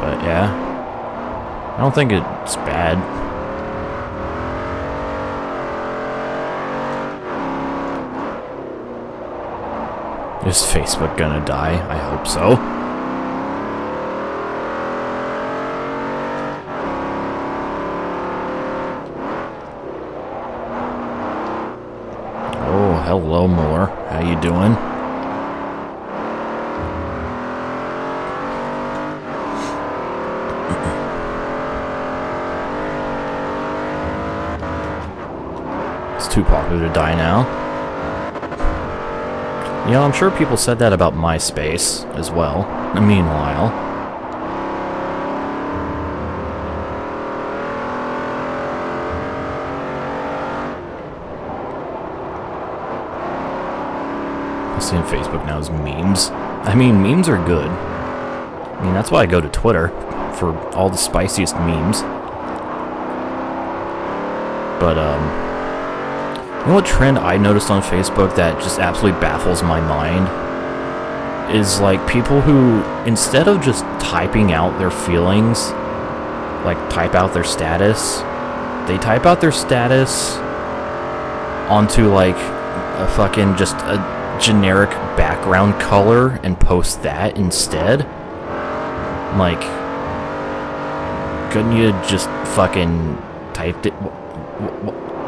A: But yeah, I don't think it's bad. Is Facebook gonna die? I hope so. Oh, hello, Moore. How you doing? It's too popular to die now. I'm sure people said that about MySpace as well. Meanwhile, see on Facebook now is memes. I mean, memes are good. I mean, that's why I go to Twitter, for all the spiciest memes. But, you know what trend I noticed on Facebook that just absolutely baffles my mind? Is, like, people who, instead of just typing out their feelings, like, type out their status, they type out their status onto, like, a fucking, just a generic background color and post that instead. Like, couldn't you just fucking typed it?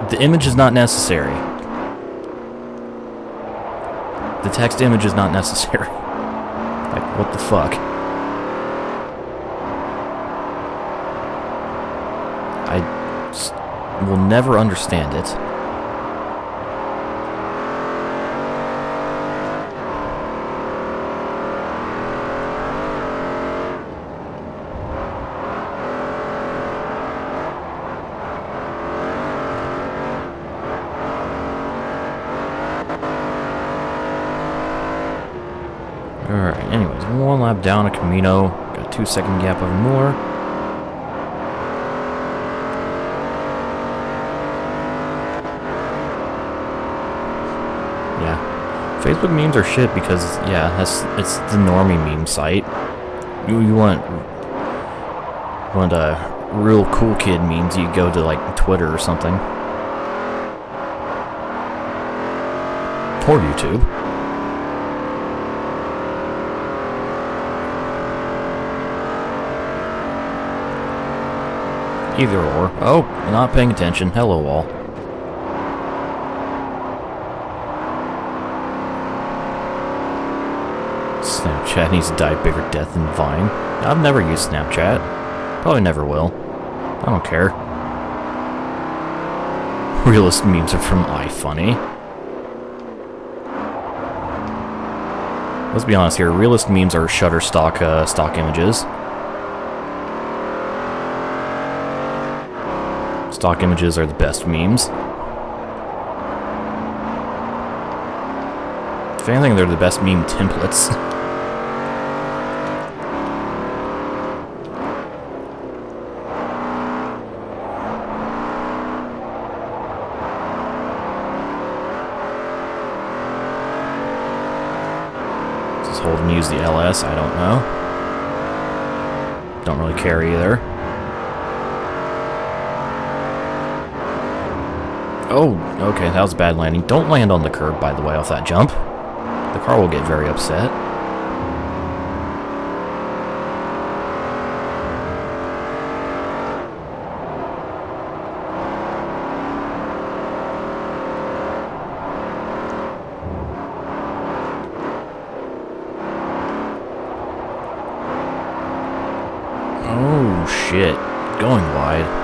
A: The image is not necessary. The text image is not necessary. Like, what the fuck? I will never understand it. Alright, anyways, one lap down a Camino. Got a 2-second gap over Moore. Yeah. Facebook memes are shit because, yeah, it's the normie meme site. You want real cool kid memes, you go to, like, Twitter or something. Or YouTube. Either or. Oh, not paying attention. Hello, wall. Snapchat needs to die a bigger death than Vine. I've never used Snapchat. Probably never will. I don't care. Realist memes are from iFunny. Let's be honest here. Realist memes are Shutterstock stock images. Stock images are the best memes. If anything, they're the best meme templates. Just hold and use the LS, I don't know. Don't really care either. Oh, okay, that was a bad landing. Don't land on the curb, by the way, off that jump. The car will get very upset. Oh, shit. Going wide.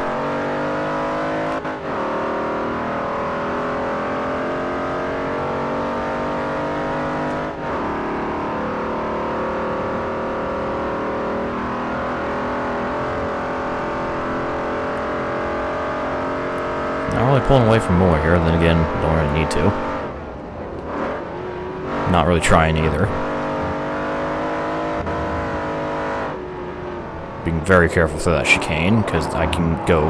A: Not really pulling away from more here, then again, don't really need to. Not really trying either. Being very careful through that chicane, because it can go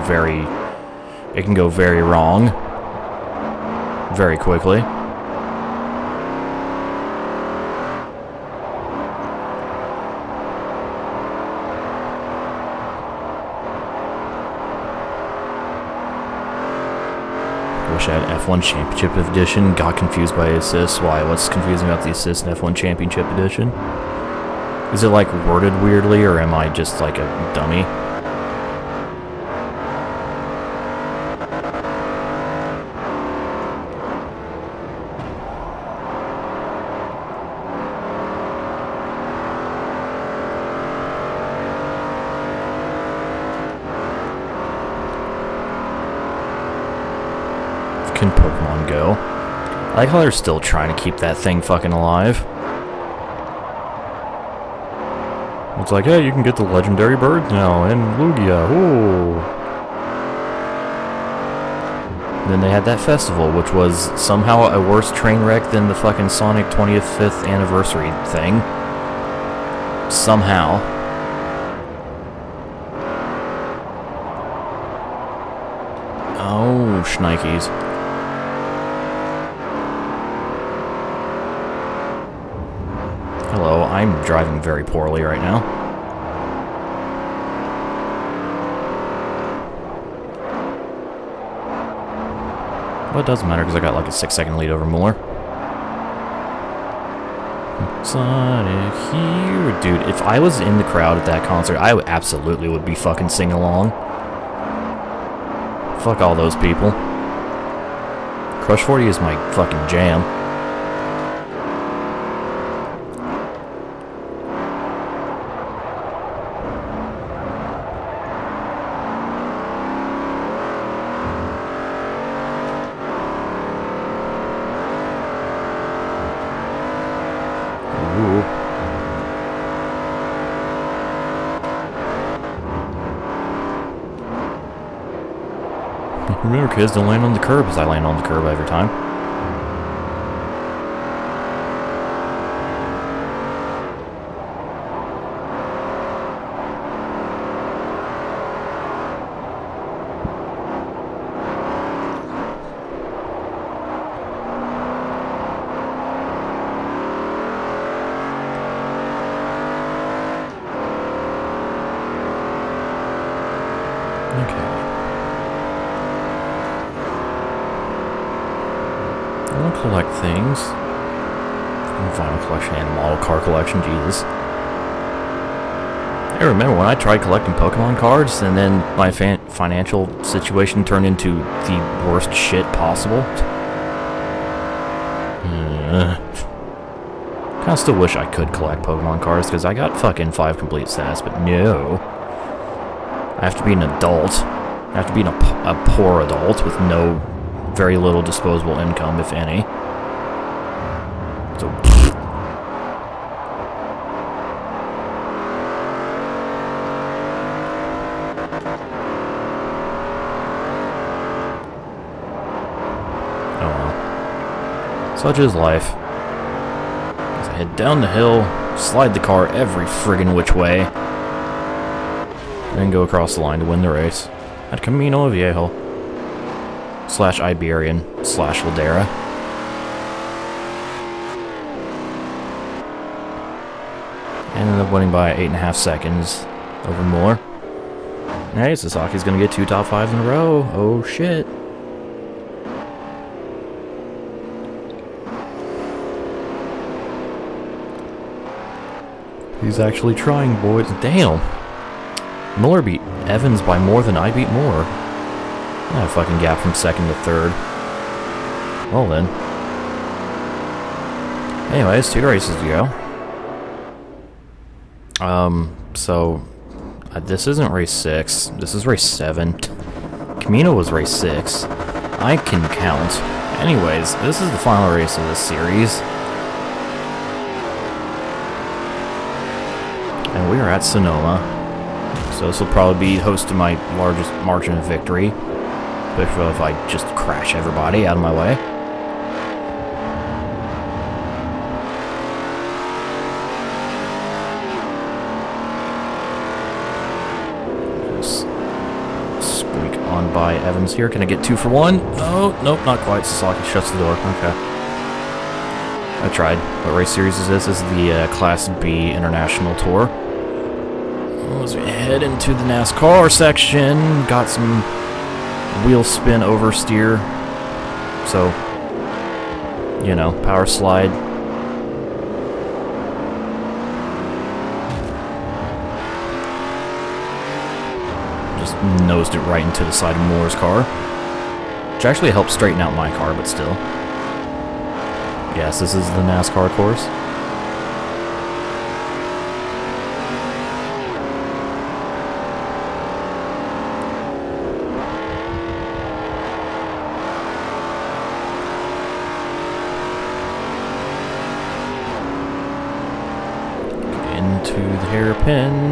A: very wrong. Very quickly. Wish I had F1 Championship Edition. Got confused by assists. Why? What's confusing about the assist in F1 Championship Edition? Is it, like, worded weirdly, or am I just, like, a dummy? Can Pokemon Go? I like how they're still trying to keep that thing fucking alive. It's like, hey, you can get the legendary birds now, and Lugia, ooh. Then they had that festival, which was somehow a worse train wreck than the fucking Sonic 25th anniversary thing. Somehow. Oh, shnikes. Hello, I'm driving very poorly right now. Well, it doesn't matter because I got like a 6-second lead over Mueller. Sonic here. Dude, if I was in the crowd at that concert, I absolutely would be fucking singing along. Fuck all those people. Crush 40 is my fucking jam. Remember, kids, don't land on the curb, as I land on the curb every time. Okay. I want to collect things. Vinyl collection and model car collection, Jesus. I remember when I tried collecting Pokemon cards, and then my financial situation turned into the worst shit possible. Kinda still wish I could collect Pokemon cards, because I got fucking 5 complete stats, but no. I have to be an adult. I have to be a poor adult with very little disposable income, if any. So, oh well. Such is life. As I head down the hill, slide the car every friggin' which way, then go across the line to win the race at Camino Viejo / Iberian / Ladera. Ended up winning by 8.5 seconds over Mueller. Hey, Sasaki's gonna get 2 top 5s in a row. Oh shit. He's actually trying, boys. Damn. Mueller beat Evans by more than I beat Mueller. I fucking gap from 2nd to 3rd. Well then. Anyways, 2 races to go. This isn't race 6. This is race 7. Camino was race 6. I can count. Anyways, this is the final race of this series. And we are at Sonoma. So this will probably be host to my largest margin of victory. Especially if I just crash everybody out of my way. Just squeak on by Evans here. Can I get 2 for 1? Oh, nope, not quite. Sasaki shuts the door. Okay. I tried. What race series is this? This is the Class B International Tour. As we head into the NASCAR section, got some wheel spin oversteer, so, you know, power slide. Just nosed it right into the side of Mueller's car, which actually helped straighten out my car, but still. Yes, this is the NASCAR course. Into the hairpin.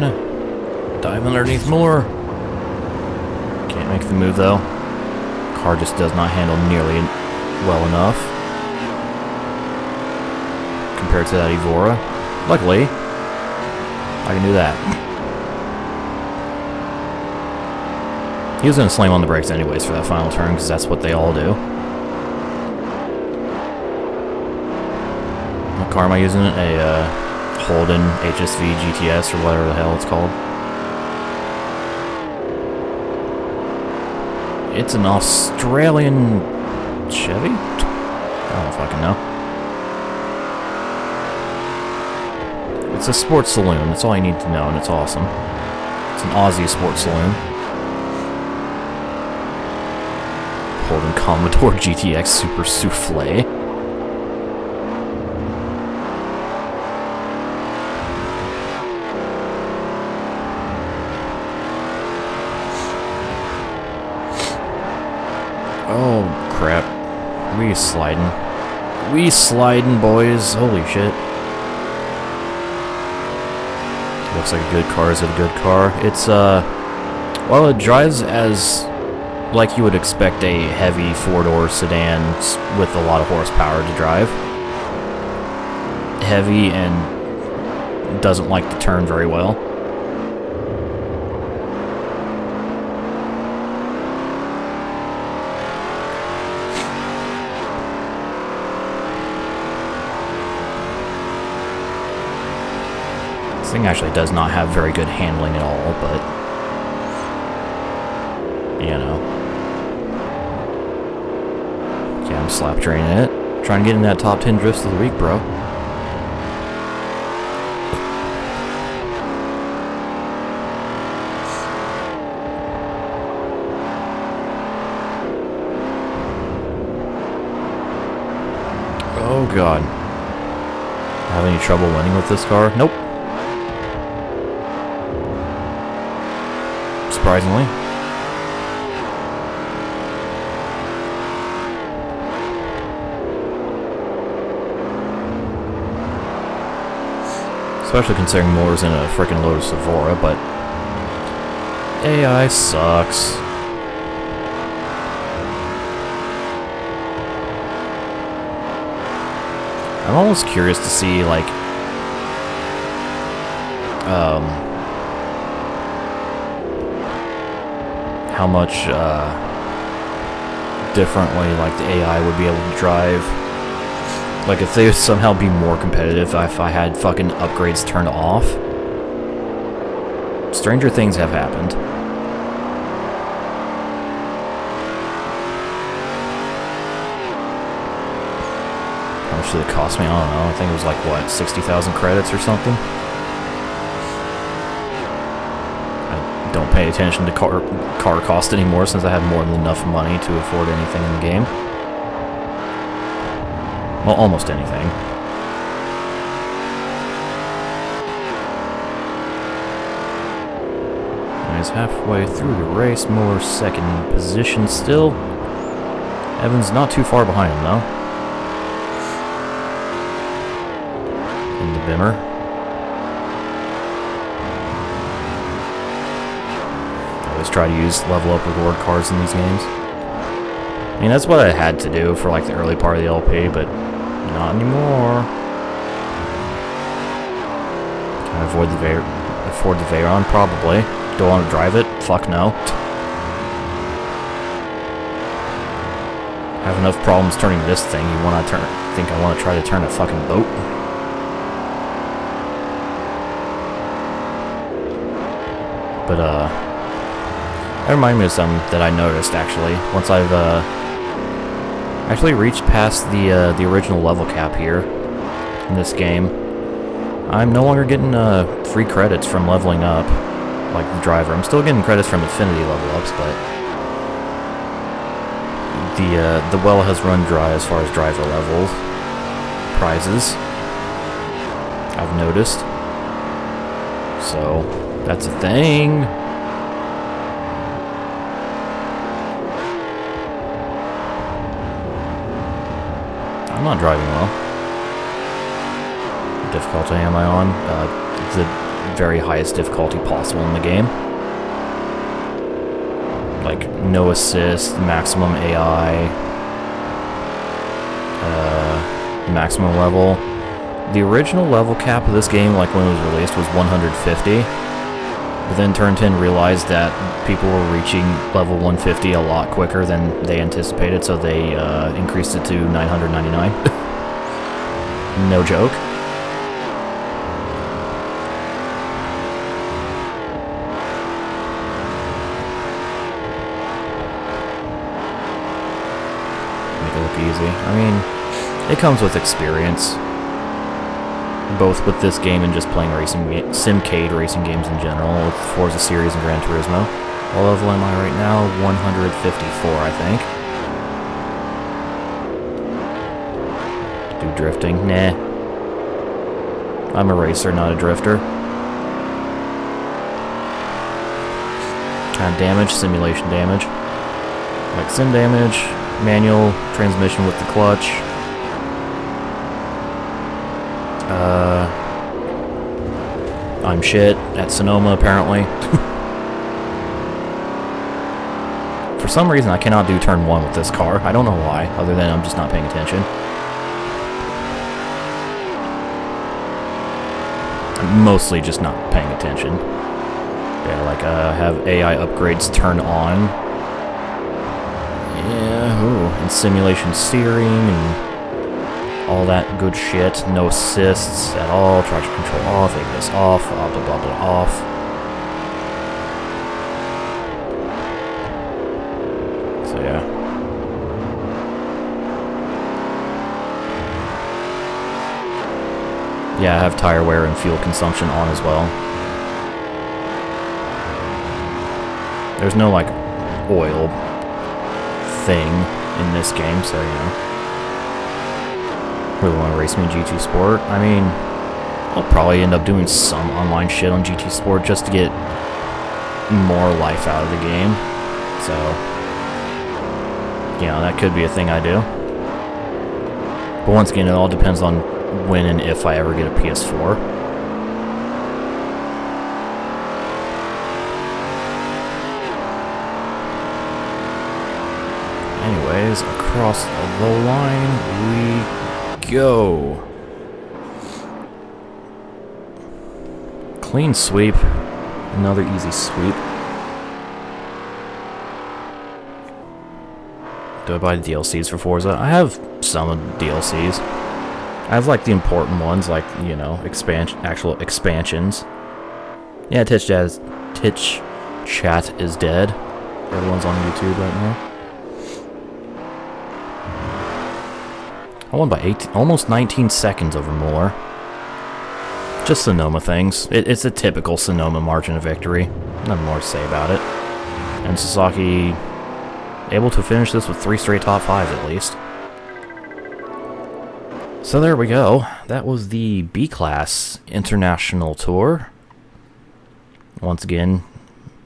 A: Dive underneath more. Can't make the move though. car just does not handle nearly well enough compared to that Evora. Luckily, I can do that. He was going to slam on the brakes anyways for that final turn, because that's what they all do. What car am I using? A Holden HSV GTS, or whatever the hell it's called. It's an Australian Chevy? I don't fucking know. It's a sports saloon. That's all you need to know, and it's awesome. It's an Aussie sports saloon. Holden Commodore GTX Super Souffle. Oh, crap. We sliding. We sliding, boys. Holy shit. Looks like a good car. Is it a good car? It's, well, it drives as like you would expect a heavy four-door sedan with a lot of horsepower to drive. Heavy and doesn't like to turn very well. This thing actually does not have very good handling at all, but you know. Yeah, I'm slap training it. Trying to get in that top 10 drifts of the week, bro. Oh god. Have any trouble winning with this car? Nope. Surprisingly. Especially considering Moore's in a freaking Lotus Evora, but AI sucks. I'm almost curious to see, like, how much, differently, like, the AI would be able to drive. Like, if they would somehow be more competitive if I had fucking upgrades turned off. Stranger things have happened. How much did it cost me? I don't know. I think it was like, what, 60,000 credits or something? I don't pay attention to car cost anymore since I have more than enough money to afford anything in the game. Well, almost anything. He's halfway through the race. Moore's second position still. Evans not too far behind him, though. In the Bimmer. I always try to use level up reward cards in these games. I mean, that's what I had to do for like the early part of the LP, but not anymore. Can I avoid the Veyron? Probably. Do I want to drive it? Fuck no. I have enough problems turning this thing. You want to think I want to try to turn a fucking boat? But that reminded me of something that I noticed actually. Once I've actually reached past the original level cap here in this game, I'm no longer getting free credits from leveling up like the driver. I'm still getting credits from Affinity level ups, but the well has run dry as far as driver level prizes, I've noticed. So that's a thing. I'm not driving well. What difficulty am I on? The very highest difficulty possible in the game. Like, like no assist, maximum AI, maximum level. The original level cap of this game, like when it was released, was 150. But then Turn 10 realized that people were reaching level 150 a lot quicker than they anticipated, so they increased it to 999. No joke. Make it look easy. I mean, it comes with experience, both with this game and just playing Simcade racing games in general, with Forza series and Gran Turismo. What level am I right now? 154, I think. Do drifting? Nah. I'm a racer, not a drifter. Kind of damage, simulation damage. Like sim damage, manual transmission with the clutch. I'm shit at Sonoma, apparently. For some reason, I cannot do turn 1 with this car. I don't know why, other than I'm just not paying attention. I'm mostly just not paying attention. Yeah, like, have AI upgrades turn on. Yeah, ooh, and simulation steering, and all that good shit. No assists at all. Traction control off. ABS off. Blah, blah, blah, blah, off. So, yeah. Yeah, I have tire wear and fuel consumption on as well. There's no, like, oil thing in this game, so, you know. Really want to race me in GT Sport? I mean, I'll probably end up doing some online shit on GT Sport just to get more life out of the game. So, you know, that could be a thing I do. But once again, it all depends on when and if I ever get a PS4. Anyways, across the line we go. Clean sweep. Another easy sweep. Do I buy DLCs for Forza? I have some of the DLCs. I have like the important ones, like, you know, actual expansions. Yeah, Titch Chat is dead. Everyone's on YouTube right now. I won by almost 19 seconds over Muller. Just Sonoma things. It's a typical Sonoma margin of victory. Nothing more to say about it. And Sasaki able to finish this with 3 straight top 5s at least. So there we go. That was the B-Class International Tour. Once again,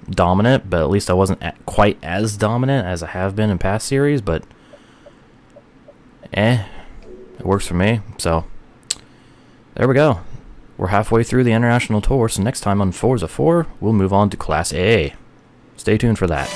A: dominant, but at least I wasn't quite as dominant as I have been in past series, but it works for me. So there we go. We're halfway through the International Tour, so next time on Forza 4, we'll move on to Class A. Stay tuned for that.